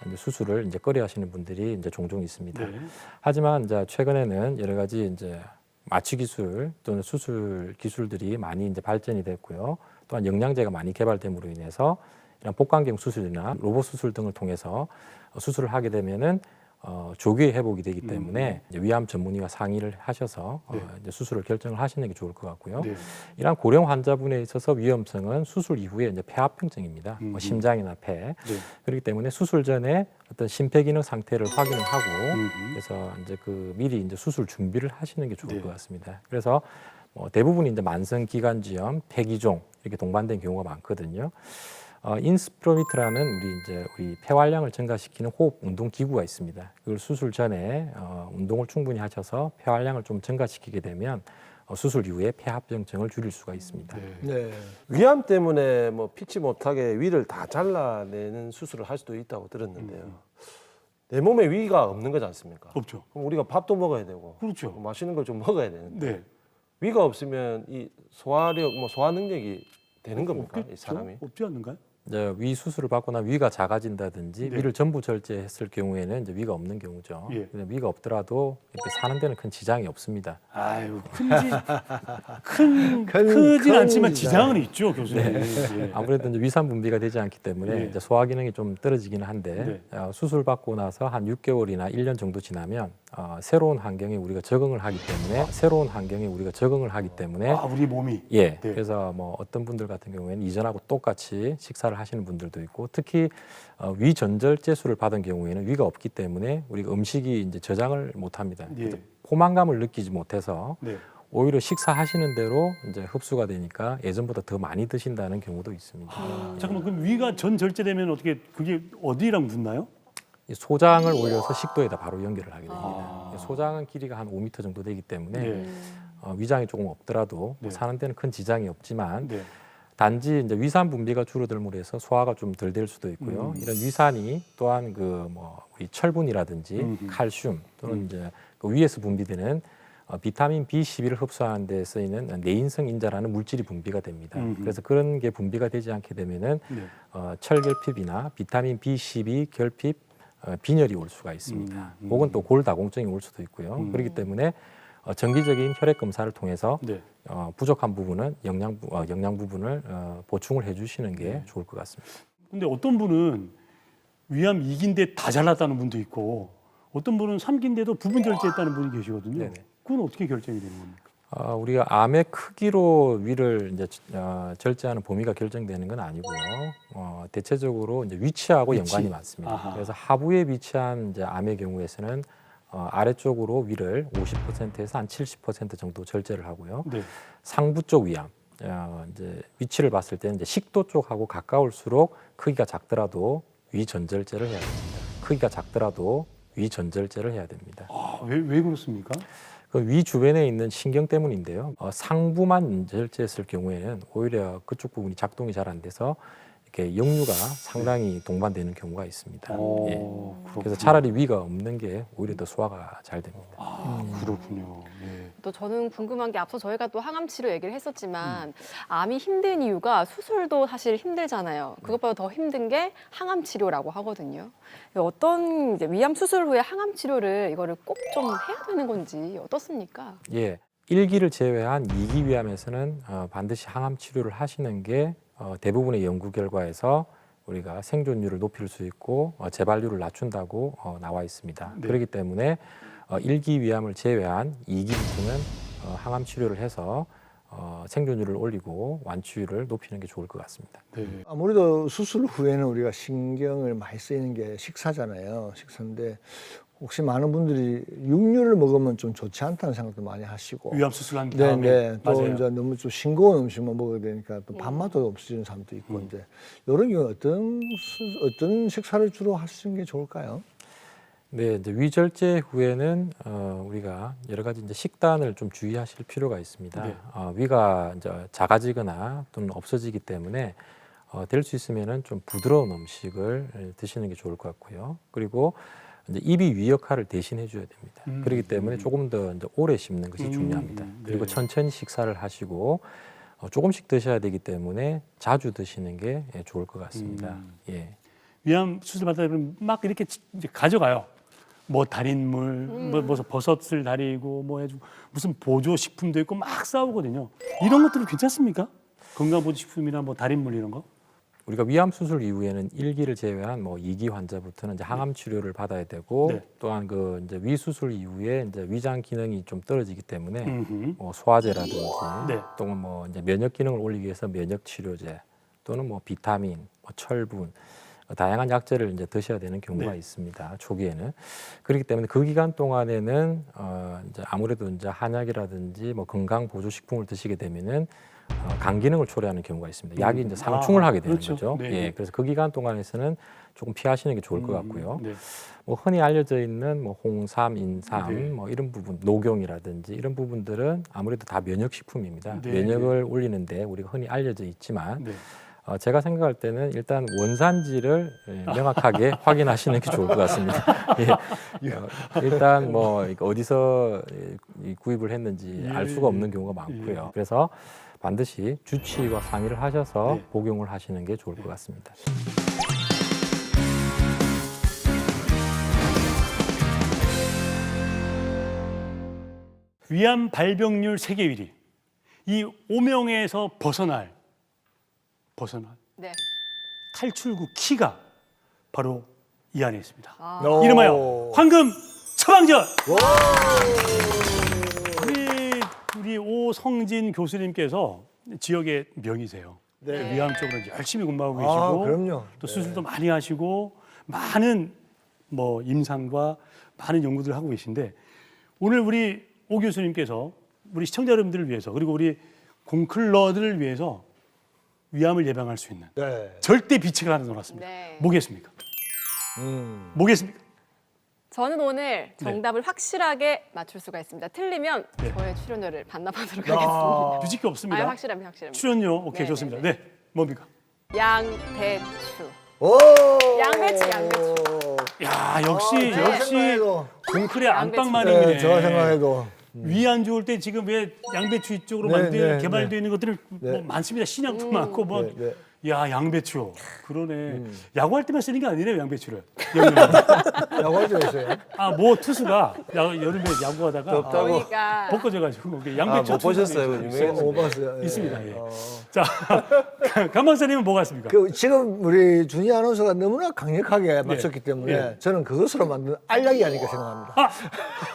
[SPEAKER 4] 이제 수술을 이제 꺼려하시는 분들이 이제 종종 있습니다.
[SPEAKER 2] 네.
[SPEAKER 4] 하지만 이제 최근에는 여러 가지 이제 마취 기술 또는 수술 기술들이 많이 이제 발전이 됐고요. 또한 영양제가 많이 개발됨으로 인해서 이런 복강경 수술이나 로봇 수술 등을 통해서 수술을 하게 되면은 조기에 회복이 되기 때문에 이제 위암 전문의와 상의를 하셔서
[SPEAKER 2] 네.
[SPEAKER 4] 이제 수술을 결정을 하시는 게 좋을 것 같고요.
[SPEAKER 2] 네.
[SPEAKER 4] 이러한 고령 환자분에 있어서 위험성은 수술 이후에 이제 폐합병증입니다.
[SPEAKER 2] 음.
[SPEAKER 4] 뭐 심장이나 폐.
[SPEAKER 2] 네.
[SPEAKER 4] 그렇기 때문에 수술 전에 어떤 심폐기능 상태를 확인을 하고
[SPEAKER 2] 음.
[SPEAKER 4] 그래서 이제 미리 이제 수술 준비를 하시는 게 좋을
[SPEAKER 2] 네.
[SPEAKER 4] 것 같습니다. 그래서 대부분이 이제 만성 기관지염, 폐기종 이렇게 동반된 경우가 많거든요. 인스피로미터라는 우리 폐활량을 증가시키는 호흡 운동 기구가 있습니다. 그걸 수술 전에 운동을 충분히 하셔서 폐활량을 좀 증가시키게 되면 수술 이후에 폐합병증을 줄일 수가 있습니다.
[SPEAKER 2] 네.
[SPEAKER 5] 네.
[SPEAKER 6] 위암 때문에 뭐 피치 못하게 위를 다 잘라내는 수술을 할 수도 있다고 들었는데요. 내 몸에 위가 없는 거지 않습니까?
[SPEAKER 2] 없죠.
[SPEAKER 6] 그럼 우리가 밥도 먹어야 되고
[SPEAKER 2] 그렇죠.
[SPEAKER 6] 맛있는 걸 좀 먹어야 되는데
[SPEAKER 2] 네.
[SPEAKER 6] 위가 없으면 이 소화력, 소화 능력이 되는 겁니까? 이
[SPEAKER 2] 없겠죠?
[SPEAKER 6] 사람이?
[SPEAKER 2] 없지 않는가요?
[SPEAKER 4] 이제 위 수술을 받고 나면 위가 작아진다든지
[SPEAKER 2] 네.
[SPEAKER 4] 위를 전부 절제했을 경우에는 이제 위가 없는 경우죠.
[SPEAKER 2] 예.
[SPEAKER 4] 근데 위가 없더라도 이렇게 사는 데는 큰 지장이 없습니다.
[SPEAKER 2] 아유,
[SPEAKER 5] 큰
[SPEAKER 2] 크진 않지만
[SPEAKER 5] 지장.
[SPEAKER 2] 지장은 있죠, 교수님. 예.
[SPEAKER 4] 아무래도 이제 위산 분비가 되지 않기 때문에
[SPEAKER 2] 네.
[SPEAKER 4] 이제 소화 기능이 좀 떨어지기는 한데 수술 받고 나서 한 6개월이나 1년 정도 지나면 새로운 환경에 우리가 적응을 하기 때문에
[SPEAKER 2] 아, 우리 몸이.
[SPEAKER 4] 예.
[SPEAKER 2] 네.
[SPEAKER 4] 그래서 뭐 어떤 분들 같은 경우에는 이전하고 똑같이 식사를 하시는 분들도 있고 특히 위 전절제술을 받은 경우에는 위가 없기 때문에 우리가 음식이 이제 저장을 못 합니다.
[SPEAKER 2] 예.
[SPEAKER 4] 포만감을 느끼지 못해서
[SPEAKER 2] 네.
[SPEAKER 4] 오히려 식사하시는 대로 이제 흡수가 되니까 예전보다 더 많이 드신다는 경우도 있습니다.
[SPEAKER 2] 잠깐만, 그럼 위가 전 절제되면 어떻게 그게 어디랑 붙나요?
[SPEAKER 4] 이 소장을 올려서 식도에다 바로 연결을 하게 됩니다. 소장은 길이가 한 5m 정도 되기 때문에
[SPEAKER 2] 네.
[SPEAKER 4] 위장이 조금 없더라도
[SPEAKER 2] 네.
[SPEAKER 4] 사는 데는 큰 지장이 없지만
[SPEAKER 2] 네.
[SPEAKER 4] 단지 이제 위산 분비가 줄어들므로 해서 소화가 좀 덜 될 수도 있고요. 이런 위산이 또한 우리 철분이라든지 칼슘 또는 이제 그 위에서 분비되는 비타민 B12를 흡수하는 데 쓰이는 내인성 인자라는 물질이 분비가 됩니다. 그래서 그런 게 분비가 되지 않게 되면은
[SPEAKER 2] 네.
[SPEAKER 4] 철결핍이나 비타민 B12 결핍, 빈혈이 올 수가 있습니다. 혹은 또 골다공증이 올 수도 있고요. 그렇기 때문에 정기적인 혈액 검사를 통해서
[SPEAKER 2] 네.
[SPEAKER 4] 부족한 부분은 영양 부분을 보충을 해주시는 게 좋을 것 같습니다.
[SPEAKER 2] 근데 어떤 분은 위암 2기인데 다 잘랐다는 분도 있고 어떤 분은 3기인데도 부분 절제했다는 분이 계시거든요.
[SPEAKER 4] 네네.
[SPEAKER 2] 그건 어떻게 결정이 되는 겁니까?
[SPEAKER 4] 우리가 암의 크기로 위를 이제 절제하는 범위가 결정되는 건 아니고요. 대체적으로 이제 위치하고
[SPEAKER 2] 위치.
[SPEAKER 4] 연관이 많습니다.
[SPEAKER 2] 아하.
[SPEAKER 4] 그래서 하부에 위치한 이제 암의 경우에서는 아래쪽으로 위를 50%에서 한 70% 정도 절제를 하고요.
[SPEAKER 2] 네.
[SPEAKER 4] 상부 쪽 위암, 이제 위치를 봤을 때는 이제 식도 쪽하고 가까울수록 크기가 작더라도 위 전절제를 해야 됩니다. 크기가 작더라도 위 전절제를 해야 됩니다.
[SPEAKER 2] 아, 왜 그렇습니까?
[SPEAKER 4] 그 위 주변에 있는 신경 때문인데요. 상부만 절제했을 경우에는 오히려 그쪽 부분이 작동이 잘 안 돼서 이렇게 역류가 상당히 동반되는 경우가 있습니다. 예.
[SPEAKER 2] 그렇군요.
[SPEAKER 4] 그래서 차라리 위가 없는 게 오히려 더 소화가 잘 됩니다.
[SPEAKER 2] 그렇군요. 예.
[SPEAKER 3] 또 저는 궁금한 게 앞서 저희가 또 항암 치료 얘기를 했었지만 암이 힘든 이유가 수술도 사실 힘들잖아요. 그것보다 더 힘든 게 항암 치료라고 하거든요. 어떤 이제 위암 수술 후에 항암 치료를 이거를 꼭 좀 해야 되는 건지 어떻습니까?
[SPEAKER 4] 예. 1기를 제외한 2기 위암에서는 반드시 항암 치료를 하시는 게 대부분의 연구 결과에서 우리가 생존율을 높일 수 있고 재발률을 낮춘다고 나와 있습니다.
[SPEAKER 2] 네.
[SPEAKER 4] 그렇기 때문에 1기 위암을 제외한 2기부터는 항암 치료를 해서 생존율을 올리고 완치율을 높이는 게 좋을 것 같습니다.
[SPEAKER 2] 네.
[SPEAKER 5] 아무래도 수술 후에는 우리가 신경을 많이 쓰이는 게 식사잖아요. 식사인데 혹시 많은 분들이 육류를 먹으면 좀 좋지 않다는 생각도 많이 하시고
[SPEAKER 2] 위암 수술한 다음에
[SPEAKER 5] 네네. 또
[SPEAKER 2] 맞아요.
[SPEAKER 5] 이제 너무 좀 싱거운 음식만 먹어야 되니까 또 밥맛도 없어지는 사람도 있고 이제 이런 경우 어떤 식사를 주로 하시는 게 좋을까요?
[SPEAKER 4] 네, 이제 위절제 후에는 우리가 여러 가지 이제 식단을 좀 주의하실 필요가 있습니다.
[SPEAKER 2] 네.
[SPEAKER 4] 위가 이제 작아지거나 또는 없어지기 때문에 될 수 있으면은 좀 부드러운 음식을 드시는 게 좋을 것 같고요. 그리고 이제 입이 위 역할을 대신해 줘야 됩니다. 그렇기 때문에 조금 더 이제 오래 씹는 것이 중요합니다. 그리고
[SPEAKER 2] 네.
[SPEAKER 4] 천천히 식사를 하시고 조금씩 드셔야 되기 때문에 자주 드시는 게 좋을 것 같습니다. 예.
[SPEAKER 2] 위암 수술 받다 보면 막 이렇게 이제 가져가요. 뭐 달인물, 뭐 버섯을 다리고 뭐 해주고 무슨 보조 식품도 있고 막 싸우거든요. 이런 것들은 괜찮습니까? 건강보조식품이나 뭐 달인물 이런 거?
[SPEAKER 4] 우리가 위암 수술 이후에는 1기를 제외한 뭐 2기 환자부터는 이제 항암 치료를 받아야 되고
[SPEAKER 2] 네.
[SPEAKER 4] 또한 그 이제 위 수술 이후에 이제 위장 기능이 좀 떨어지기 때문에
[SPEAKER 2] 음흠.
[SPEAKER 4] 뭐 소화제라든지
[SPEAKER 2] 네.
[SPEAKER 4] 또는 뭐 이제 면역 기능을 올리기 위해서 면역 치료제 또는 뭐 비타민, 뭐 철분 다양한 약제를 이제 드셔야 되는 경우가
[SPEAKER 2] 네.
[SPEAKER 4] 있습니다. 초기에는 그렇기 때문에 그 기간 동안에는 이제 아무래도 이제 한약이라든지 뭐 건강 보조 식품을 드시게 되면은 간 기능을 초래하는 경우가 있습니다. 약이 이제 상충을 하게 되는
[SPEAKER 2] 그렇죠.
[SPEAKER 4] 거죠.
[SPEAKER 2] 네.
[SPEAKER 4] 예, 그래서 그 기간 동안에서는 조금 피하시는 게 좋을 것 같고요.
[SPEAKER 2] 네.
[SPEAKER 4] 뭐 흔히 알려져 있는 뭐 홍삼, 인삼,
[SPEAKER 2] 네.
[SPEAKER 4] 뭐 이런 부분, 녹용이라든지 이런 부분들은 아무래도 다 면역 식품입니다.
[SPEAKER 2] 네.
[SPEAKER 4] 면역을 올리는데 우리가 흔히 알려져 있지만
[SPEAKER 2] 네.
[SPEAKER 4] 제가 생각할 때는 일단 원산지를 명확하게 확인하시는 게 좋을 것 같습니다. 예. 일단 뭐 이거 어디서 구입을 했는지 알 수가 없는 경우가 많고요. 그래서 반드시 주치의와 상의를 하셔서
[SPEAKER 2] 네.
[SPEAKER 4] 복용을 하시는 게 좋을 것 같습니다.
[SPEAKER 2] 위암 발병률 세계 1위. 이 오명에서 벗어날
[SPEAKER 3] 네.
[SPEAKER 2] 탈출구 키가 바로 이 안에 있습니다.
[SPEAKER 5] 오.
[SPEAKER 2] 이름하여 황금 처방전. 우리 오성진 교수님께서 지역의 명이세요.
[SPEAKER 5] 네.
[SPEAKER 2] 위암 쪽으로 이제 열심히 공부하고
[SPEAKER 5] 아,
[SPEAKER 2] 계시고
[SPEAKER 5] 그럼요.
[SPEAKER 2] 또 수술도 많이 하시고 많은 뭐 임상과 많은 연구들을 하고 계신데 오늘 우리 오 교수님께서 우리 시청자 여러분들을 위해서 그리고 우리 공클러들을 위해서 위암을 예방할 수 있는
[SPEAKER 5] 네.
[SPEAKER 2] 절대 비책을 하나 넣어놨습니다.
[SPEAKER 3] 네.
[SPEAKER 2] 뭐겠습니까?
[SPEAKER 5] 음.
[SPEAKER 2] 뭐겠습니까?
[SPEAKER 3] 저는 오늘 정답을 확실하게 맞출 수가 있습니다. 틀리면
[SPEAKER 2] 네.
[SPEAKER 3] 저의 출연료를 반납하도록
[SPEAKER 5] 야.
[SPEAKER 3] 하겠습니다.
[SPEAKER 2] 규칙이 없습니다.
[SPEAKER 3] 아, 확실합니다. 확실합니다.
[SPEAKER 2] 출연료 오케이
[SPEAKER 3] 네,
[SPEAKER 2] 좋습니다.
[SPEAKER 3] 네,
[SPEAKER 2] 네, 뭡니까?
[SPEAKER 3] 양배추.
[SPEAKER 5] 오.
[SPEAKER 3] 양배추, 양배추.
[SPEAKER 2] 야 역시
[SPEAKER 5] 제가
[SPEAKER 2] 역시
[SPEAKER 5] 생각해도.
[SPEAKER 2] 공클의
[SPEAKER 3] 양배추.
[SPEAKER 2] 안방마님이네.
[SPEAKER 5] 네, 제가 생각해도.
[SPEAKER 2] 위 안 좋을 때 지금 왜 양배추 이쪽으로
[SPEAKER 5] 네,
[SPEAKER 2] 만들
[SPEAKER 5] 네,
[SPEAKER 2] 개발되어
[SPEAKER 5] 네.
[SPEAKER 2] 있는 것들은
[SPEAKER 5] 네.
[SPEAKER 2] 뭐 많습니다. 신약도 많고 뭐.
[SPEAKER 5] 네, 네.
[SPEAKER 2] 야 양배추 그러네. 야구할 때만 쓰는 게 아니래요 양배추를.
[SPEAKER 5] 야구할 때 있어요.
[SPEAKER 2] 아뭐 투수가 여름에 야구하다가
[SPEAKER 6] 덥다고.
[SPEAKER 3] 그러니까
[SPEAKER 2] 벗겨져가지고 양배추
[SPEAKER 6] 못 보셨어요?
[SPEAKER 2] 투수가
[SPEAKER 6] 그
[SPEAKER 2] 있어요.
[SPEAKER 6] 유명했어요.
[SPEAKER 5] 못 봤어요. 예.
[SPEAKER 2] 있습니다. 예.
[SPEAKER 5] 어.
[SPEAKER 2] 자 강박사님은 뭐가 있습니까?
[SPEAKER 5] 그 지금 우리 준희 아나운서가 너무나 강력하게 맞췄기 때문에
[SPEAKER 2] 예.
[SPEAKER 5] 저는 그것으로 만든 알약이 아닐까 생각합니다.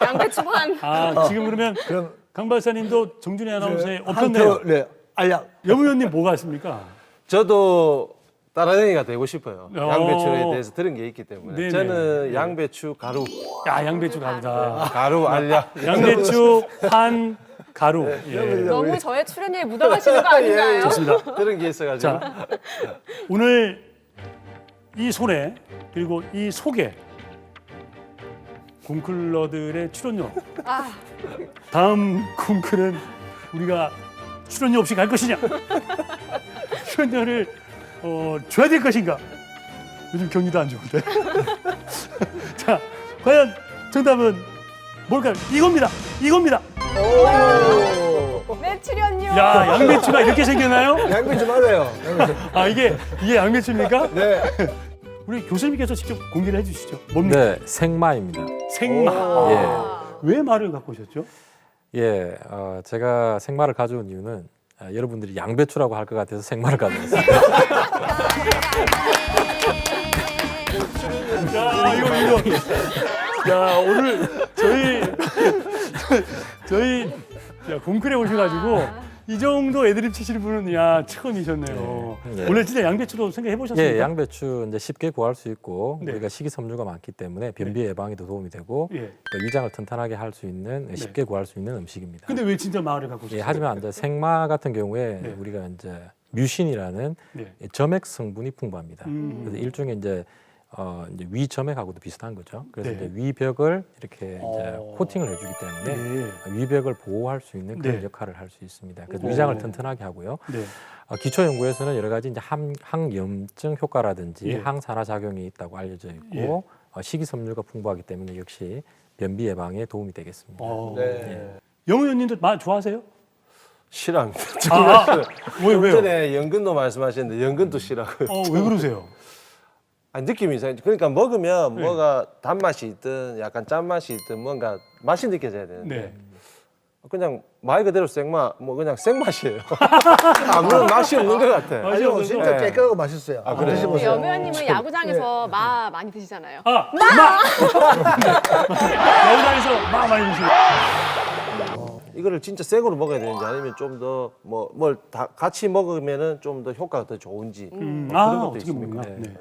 [SPEAKER 3] 양배추판.
[SPEAKER 2] 아 지금 그러면
[SPEAKER 5] 그럼
[SPEAKER 2] 강박사님도 정준희 아나운서의
[SPEAKER 5] 네,
[SPEAKER 2] 어편네요.
[SPEAKER 5] 한표, 네, 알약.
[SPEAKER 2] 여무위원님 뭐가 있습니까?
[SPEAKER 6] 저도 따라다니가 되고 싶어요.
[SPEAKER 2] 어.
[SPEAKER 6] 양배추에 대해서 들은 게 있기 때문에
[SPEAKER 2] 네네.
[SPEAKER 6] 저는 양배추 가루,
[SPEAKER 2] 야 양배추 가루다.
[SPEAKER 6] 가루 알약.
[SPEAKER 2] 양배추 한 가루. 예.
[SPEAKER 3] 너무 저의 출연료에 묻어가시는 거 아닌가요?
[SPEAKER 2] 좋습니다.
[SPEAKER 6] 들은 게 있어가지고.
[SPEAKER 2] 자 오늘 이 손에 그리고 이 속에 공클러들의 출연료.
[SPEAKER 3] 아,
[SPEAKER 2] 다음 공클은 우리가 출연료 없이 갈 것이냐? 출연료를 줘야 될 것인가? 요즘 경기도 안 좋은데. 자, 과연 정답은 뭘까요? 이겁니다. 이겁니다.
[SPEAKER 3] 내 출연료.
[SPEAKER 2] 야, 양배추가 이렇게 생겼나요?
[SPEAKER 5] 양배추 맞아요. 양배추.
[SPEAKER 2] 아, 이게 양배추입니까?
[SPEAKER 5] 네.
[SPEAKER 2] 우리 교수님께서 직접 공개를 해주시죠. 뭡니까?
[SPEAKER 4] 네, 생마입니다.
[SPEAKER 2] 생마.
[SPEAKER 3] 아.
[SPEAKER 2] 왜 말을 갖고 오셨죠?
[SPEAKER 4] 예, 제가 생마를 가져온 이유는 여러분들이 양배추라고 할 것 같아서 생마를 가져왔습니다.
[SPEAKER 2] 야, 이거. 야, 오늘 저희 공클에 오셔가지고 이 정도 애드립 치시는 분은 야 처음이셨네요.
[SPEAKER 4] 네.
[SPEAKER 2] 원래 진짜 양배추도 생각해 보셨습니까?
[SPEAKER 4] 예, 양배추 이제 쉽게 구할 수 있고
[SPEAKER 2] 네.
[SPEAKER 4] 우리가 식이섬유가 많기 때문에 변비 예방에도 도움이 되고
[SPEAKER 2] 예.
[SPEAKER 4] 또 위장을 튼튼하게 할 수 있는 쉽게 구할 수 있는 음식입니다.
[SPEAKER 2] 근데 왜 진짜 마을을 갖고 오셨어요?
[SPEAKER 4] 예, 하지만 이제 생마 같은 경우에
[SPEAKER 2] 네.
[SPEAKER 4] 우리가 이제 뮤신이라는
[SPEAKER 2] 네.
[SPEAKER 4] 점액 성분이 풍부합니다.
[SPEAKER 2] 음.
[SPEAKER 4] 그래서 일종의 이제 이제 위점액하고도 비슷한 거죠. 그래서
[SPEAKER 2] 네.
[SPEAKER 4] 이제 위벽을 이렇게 이제
[SPEAKER 2] 어.
[SPEAKER 4] 코팅을 해주기 때문에
[SPEAKER 2] 네.
[SPEAKER 4] 위벽을 보호할 수 있는 그런
[SPEAKER 2] 네.
[SPEAKER 4] 역할을 할 수 있습니다. 그래서
[SPEAKER 2] 오.
[SPEAKER 4] 위장을 튼튼하게 하고요.
[SPEAKER 2] 네.
[SPEAKER 4] 기초 연구에서는 여러 가지 이제 항염증 효과라든지
[SPEAKER 2] 예.
[SPEAKER 4] 항산화 작용이 있다고 알려져 있고
[SPEAKER 2] 예.
[SPEAKER 4] 식이섬유가 풍부하기 때문에 역시 변비 예방에 도움이 되겠습니다.
[SPEAKER 5] 네.
[SPEAKER 2] 영우 의원님도 말 좋아하세요?
[SPEAKER 6] 싫어합니다.
[SPEAKER 2] 왜요?
[SPEAKER 6] 전에 연근도 말씀하셨는데 연근도 싫어하고요.
[SPEAKER 2] 왜 그러세요?
[SPEAKER 6] 아니, 느낌이 이상해. 그러니까 먹으면 뭐가 단맛이 있든 약간 짠맛이 있든 뭔가 맛이 느껴져야 되는데
[SPEAKER 2] 네.
[SPEAKER 6] 그냥 말 그대로 생맛, 뭐 그냥 생맛이에요. 아무런 맛이 없는 것 같아.
[SPEAKER 5] 아니요, 진짜
[SPEAKER 6] 네.
[SPEAKER 5] 깨끗하고 맛있어요.
[SPEAKER 6] 아, 그래요?
[SPEAKER 5] 드셔보세요.
[SPEAKER 3] 염 의원님은 야구장에서 마 많이 드시잖아요.
[SPEAKER 2] 야구장에서 막 많이 드시고.
[SPEAKER 6] 이거를 진짜 생으로 먹어야 되는지 아니면 좀 더 뭐 뭘 다 같이 먹으면은 좀 더 효과가 더 좋은지 뭐 그런 것도
[SPEAKER 2] 어떻게
[SPEAKER 6] 있습니까?
[SPEAKER 2] 먹나? 네.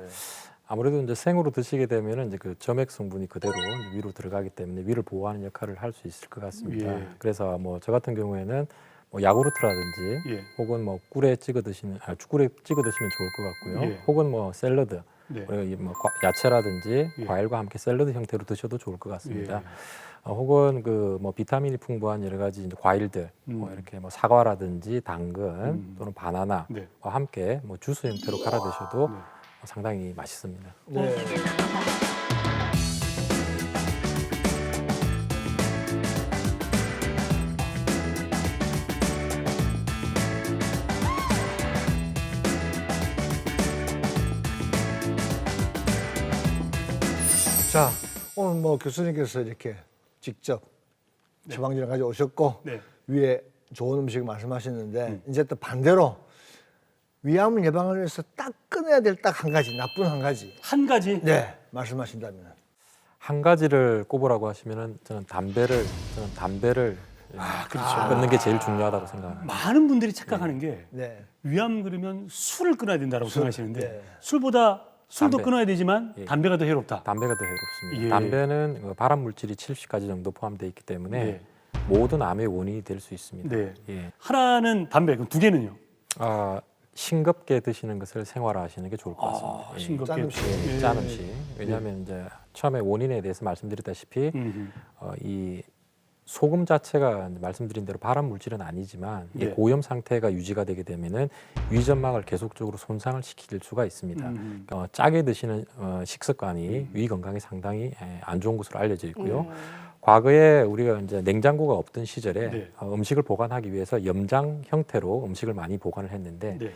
[SPEAKER 4] 아무래도 이제 생으로 드시게 되면은 이제 그 점액 성분이 그대로 이제 위로 들어가기 때문에 위를 보호하는 역할을 할 수 있을 것 같습니다.
[SPEAKER 2] 예.
[SPEAKER 4] 그래서 뭐 저 같은 경우에는 뭐 야구르트라든지
[SPEAKER 2] 예.
[SPEAKER 4] 혹은 뭐 꿀에 찍어 드시면 죽꿀에 찍어 드시면 좋을 것 같고요.
[SPEAKER 2] 예.
[SPEAKER 4] 혹은 뭐 샐러드
[SPEAKER 2] 네.
[SPEAKER 4] 우리가 뭐 야채라든지
[SPEAKER 2] 예.
[SPEAKER 4] 과일과 함께 샐러드 형태로 드셔도 좋을 것 같습니다.
[SPEAKER 2] 예.
[SPEAKER 4] 혹은 그 뭐 비타민이 풍부한 여러 가지 이제 과일들 뭐 이렇게 뭐 사과라든지 당근 또는 바나나와
[SPEAKER 2] 네.
[SPEAKER 4] 함께 뭐 주스 형태로 갈아 드셔도
[SPEAKER 2] 네.
[SPEAKER 4] 상당히 맛있습니다.
[SPEAKER 5] 네. 자, 오늘 뭐 교수님께서 이렇게 직접 처방전을 가져오셨고
[SPEAKER 2] 네.
[SPEAKER 5] 위에 좋은 음식 말씀하셨는데 이제 또 반대로 위암 예방을 위해서 딱 끊어야 될 딱 한 가지, 나쁜 한 가지.
[SPEAKER 2] 한 가지.
[SPEAKER 5] 네, 말씀하신다면.
[SPEAKER 4] 한 가지를 꼽으라고 하시면은 저는 담배를
[SPEAKER 2] 그렇죠.
[SPEAKER 4] 끊는 게 제일 중요하다고 생각합니다.
[SPEAKER 2] 많은 분들이 착각하는 게
[SPEAKER 5] 네.
[SPEAKER 2] 위암 그러면 술을 끊어야 된다고 생각하시는데
[SPEAKER 5] 네.
[SPEAKER 2] 술보다 술도
[SPEAKER 4] 담배.
[SPEAKER 2] 끊어야 되지만
[SPEAKER 4] 예.
[SPEAKER 2] 담배가 더 해롭다.
[SPEAKER 4] 담배가 더 해롭습니다.
[SPEAKER 2] 예.
[SPEAKER 4] 담배는 그 발암 물질이 70가지 정도 포함되어 있기 때문에
[SPEAKER 2] 네.
[SPEAKER 4] 모든 암의 원인이 될 수 있습니다.
[SPEAKER 2] 네.
[SPEAKER 4] 예.
[SPEAKER 2] 하나는 담배, 그럼 두 개는요?
[SPEAKER 4] 싱겁게 드시는 것을 생활화하시는 게 좋을 것 같습니다. 예.
[SPEAKER 2] 싱겁게.
[SPEAKER 5] 짠 음식.
[SPEAKER 2] 예.
[SPEAKER 4] 짠 음식. 왜냐하면 이제 처음에 원인에 대해서 말씀드렸다시피 이 소금 자체가 말씀드린 대로 발암 물질은 아니지만 이
[SPEAKER 2] 네.
[SPEAKER 4] 고염 상태가 유지가 되게 되면은 위점막을 계속적으로 손상을 시킬 수가 있습니다. 짜게 드시는 식습관이 위 건강에 상당히 안 좋은 것으로 알려져 있고요. 과거에 우리가 이제 냉장고가 없던 시절에
[SPEAKER 2] 네.
[SPEAKER 4] 음식을 보관하기 위해서 염장 형태로 음식을 많이 보관을 했는데
[SPEAKER 2] 네.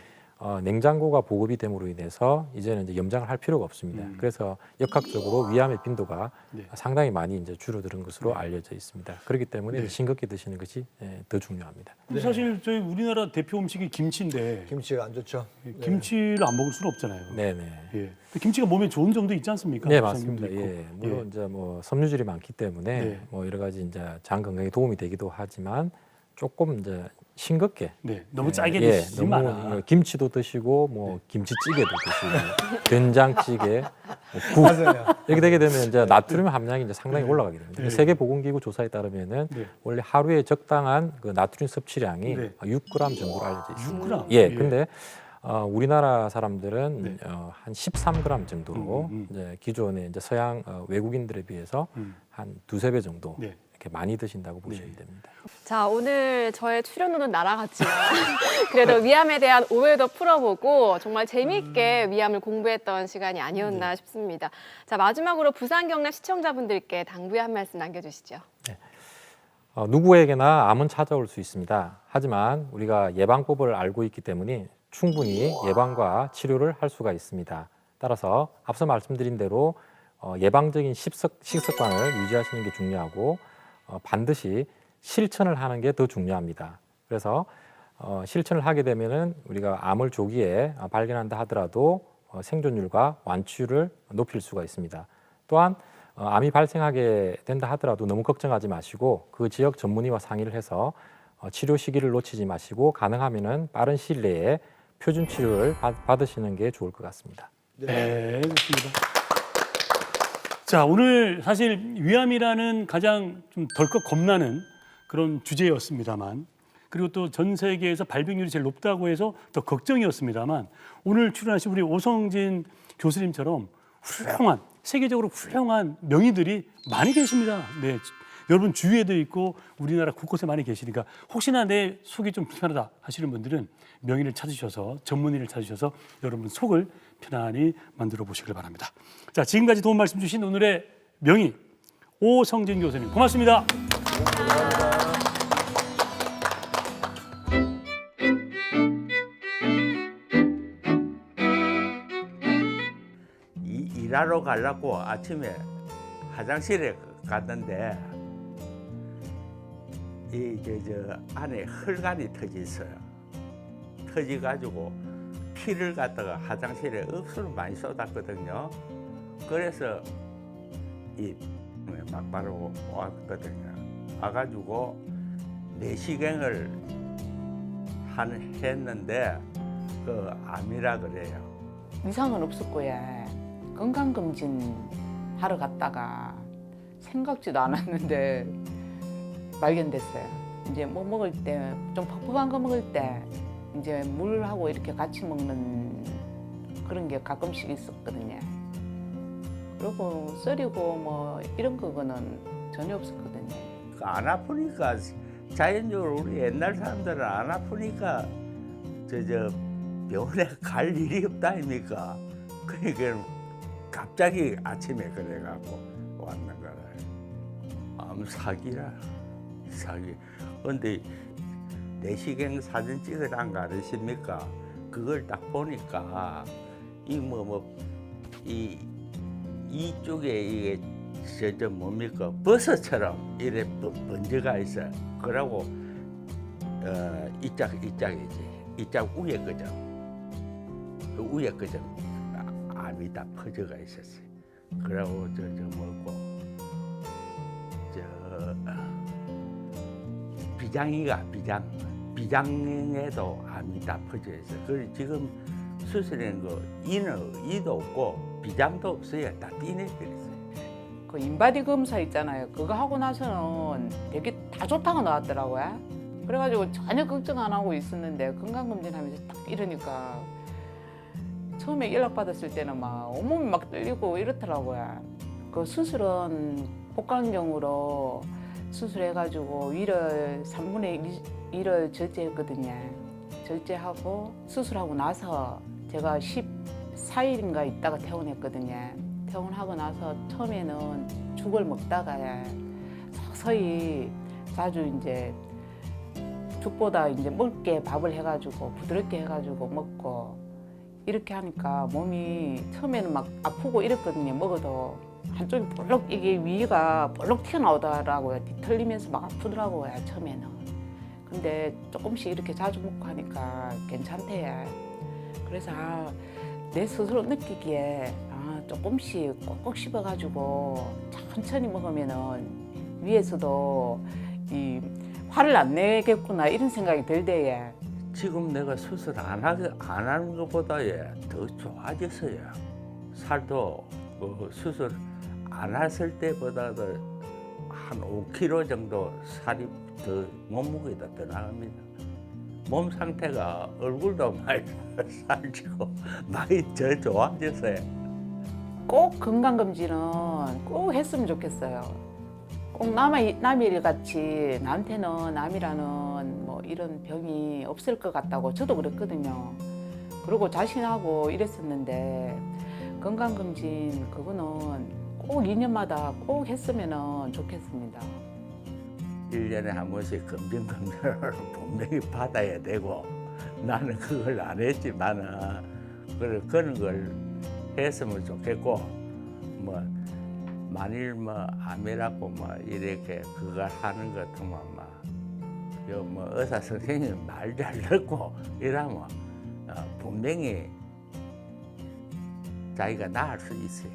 [SPEAKER 4] 냉장고가 보급이 됨으로 인해서 이제는 이제 염장을 할 필요가 없습니다. 그래서 역학적으로 위암의 빈도가
[SPEAKER 2] 네.
[SPEAKER 4] 상당히 많이 이제 줄어드는 것으로 알려져 있습니다. 그렇기 때문에
[SPEAKER 2] 네.
[SPEAKER 4] 싱겁게 드시는 것이 더 중요합니다.
[SPEAKER 2] 근데 사실 저희 우리나라 대표 음식이 김치인데
[SPEAKER 5] 김치가 안 좋죠.
[SPEAKER 2] 김치를 안 먹을 수는 없잖아요.
[SPEAKER 4] 네네.
[SPEAKER 2] 예. 근데 김치가 몸에 좋은 점도 있지 않습니까?
[SPEAKER 4] 네
[SPEAKER 2] 부작용도
[SPEAKER 4] 맞습니다.
[SPEAKER 2] 있고.
[SPEAKER 4] 예. 물론 이제 뭐 섬유질이 많기 때문에
[SPEAKER 2] 네.
[SPEAKER 4] 뭐 여러 가지 이제 장 건강에 도움이 되기도 하지만 조금 이제 싱겁게
[SPEAKER 2] 네. 너무 짜게
[SPEAKER 4] 예,
[SPEAKER 2] 드시지
[SPEAKER 4] 너무
[SPEAKER 2] 마라.
[SPEAKER 4] 김치도 드시고 뭐 김치찌개도 드시고 된장찌개, 뭐 국
[SPEAKER 5] 맞아요.
[SPEAKER 4] 이렇게 되게 되면 이제 나트륨 함량이 이제 상당히 올라가게 됩니다.
[SPEAKER 2] 네.
[SPEAKER 4] 세계보건기구 조사에 따르면은
[SPEAKER 2] 네.
[SPEAKER 4] 원래 하루에 적당한 그 나트륨 섭취량이
[SPEAKER 2] 네.
[SPEAKER 4] 6g 정도로 알려져 있습니다.
[SPEAKER 2] 6g?
[SPEAKER 4] 예, 근데 우리나라 사람들은
[SPEAKER 2] 네.
[SPEAKER 4] 한 13g 정도로 이제 기존의 이제 서양 외국인들에 비해서 한 두세 배 정도
[SPEAKER 2] 네.
[SPEAKER 4] 이렇게 많이 드신다고 보시면 됩니다.
[SPEAKER 3] 자, 오늘 저의 출연료는 날아갔지만 그래도 위암에 대한 오해도 풀어보고 정말 재미있게 위암을 공부했던 시간이 아니었나 싶습니다. 자, 마지막으로 부산 경남 시청자분들께 당부의 한 말씀 남겨주시죠.
[SPEAKER 4] 누구에게나 암은 찾아올 수 있습니다. 하지만 우리가 예방법을 알고 있기 때문에 충분히 예방과 치료를 할 수가 있습니다. 따라서 앞서 말씀드린 대로 예방적인 식습관을 유지하시는 게 중요하고 반드시 실천을 하는 게 더 중요합니다. 그래서 실천을 하게 되면은 우리가 암을 조기에 발견한다 하더라도 생존율과 완치율을 높일 수가 있습니다. 또한 암이 발생하게 된다 하더라도 너무 걱정하지 마시고 그 지역 전문의와 상의를 해서 치료 시기를 놓치지 마시고 가능하면은 빠른 시일 내에 표준 치료를 받으시는 게 좋을 것 같습니다.
[SPEAKER 2] 네, 좋습니다. 자, 오늘 사실 위암이라는 가장 좀 덜컥 겁나는 그런 주제였습니다만, 그리고 또 전 세계에서 발병률이 제일 높다고 해서 더 걱정이었습니다만, 오늘 출연하신 우리 오성진 교수님처럼 훌륭한 세계적으로 훌륭한 명의들이 많이 계십니다. 네, 여러분 주위에도 있고 우리나라 곳곳에 많이 계시니까 혹시나 내 속이 좀 불편하다 하시는 분들은 명의를 찾으셔서 전문의를 찾으셔서 여러분 속을 편안히 만들어 보시길 바랍니다. 자, 지금까지 도움 말씀 주신 오늘의 명의 오성진 교수님 고맙습니다.
[SPEAKER 7] 일하러 가려고 아침에 화장실에 갔는데 저 안에 혈관이 터져 있어요. 터져 가지고 피를 갖다가 화장실에 억수로 많이 쏟았거든요. 그래서 막 바로 왔거든요. 와가지고 내시경을 했는데 그 암이라 그래요.
[SPEAKER 8] 이상은 없을 거야. 건강검진 하러 갔다가 생각지도 않았는데 발견됐어요. 이제 뭐 먹을 때 좀 퍽퍽한 거 먹을 때 이제 물하고 이렇게 같이 먹는 그런 게 가끔씩 있었거든요. 그리고 썰이고 뭐 이런 거는 전혀 없었거든요.
[SPEAKER 7] 안 아프니까 자연적으로 우리 옛날 사람들은 안 아프니까 저 병원에 갈 일이 없다 아닙니까? 그러니까 갑자기 아침에 그래갖고 왔는 거라. 암 사기라 사기. 근데 내시경 사진 찍으란 거 아십니까? 그걸 딱 보니까 이쪽에 이게 저 뭡니까 버섯처럼 이래 번져가 있어. 그러고 이짝 위에 거죠. 그 위에 거죠. 암이 다 퍼져가 있었어요. 그러고 저 뭐고 비장에도 암이 다 퍼져 있어. 그래서 지금 수술한 거 이도 없고 비장도 없어요. 다 띠내버렸어요.
[SPEAKER 8] 그 인바디 검사 있잖아요. 그거 하고 나서는 되게 다 좋다고 나왔더라고요. 그래가지고 전혀 걱정 안 하고 있었는데 건강검진하면서 딱 이러니까 처음에 연락받았을 때는 막 온몸이 막 떨리고 이렇더라고요. 그 수술은 복강경으로 수술해가지고 위를 3분의 1을 절제했거든요. 절제하고 수술하고 나서 제가 14일인가 있다가 퇴원했거든요. 퇴원하고 나서 처음에는 죽을 먹다가 서서히 자주 이제 죽보다 이제 묽게 밥을 해가지고 부드럽게 해가지고 먹고 이렇게 하니까 몸이 처음에는 막 아프고 이랬거든요. 먹어도 한쪽이 볼록 이게 위가 볼록 튀어나오더라고요. 뒤틀리면서 막 아프더라고요. 처음에는. 근데 조금씩 이렇게 자주 먹고 하니까 괜찮대요. 그래서 내 스스로 느끼기에 조금씩 꼭꼭 씹어가지고 천천히 먹으면은 위에서도 이 화를 안 내겠구나 이런 생각이 들대요.
[SPEAKER 7] 지금 내가 수술 안 하는 것보다 더 좋아졌어요. 살도 그 수술 안 했을 때보다도 한 5kg 정도 살이 더 몸무게가 더 나갑니다. 몸 상태가 얼굴도 많이 살찌고 많이 더 좋아졌어요.
[SPEAKER 8] 꼭 건강검진은 꼭 했으면 좋겠어요. 꼭 남일 같이 나한테는 암이라는 뭐 이런 병이 없을 것 같다고 저도 그랬거든요. 그리고 자신하고 이랬었는데 건강검진 그거는 꼭 2년마다 꼭 했으면 좋겠습니다.
[SPEAKER 7] 1년에 한 번씩 검진을 분명히 받아야 되고 나는 그걸 안 했지만은 그런 걸 했으면 좋겠고 뭐 만일 뭐 암이라고 뭐 이렇게 그걸 하는 것 같으면 뭐 의사 선생님 말 잘 듣고 이러면 분명히 자기가 나을 수 있어요.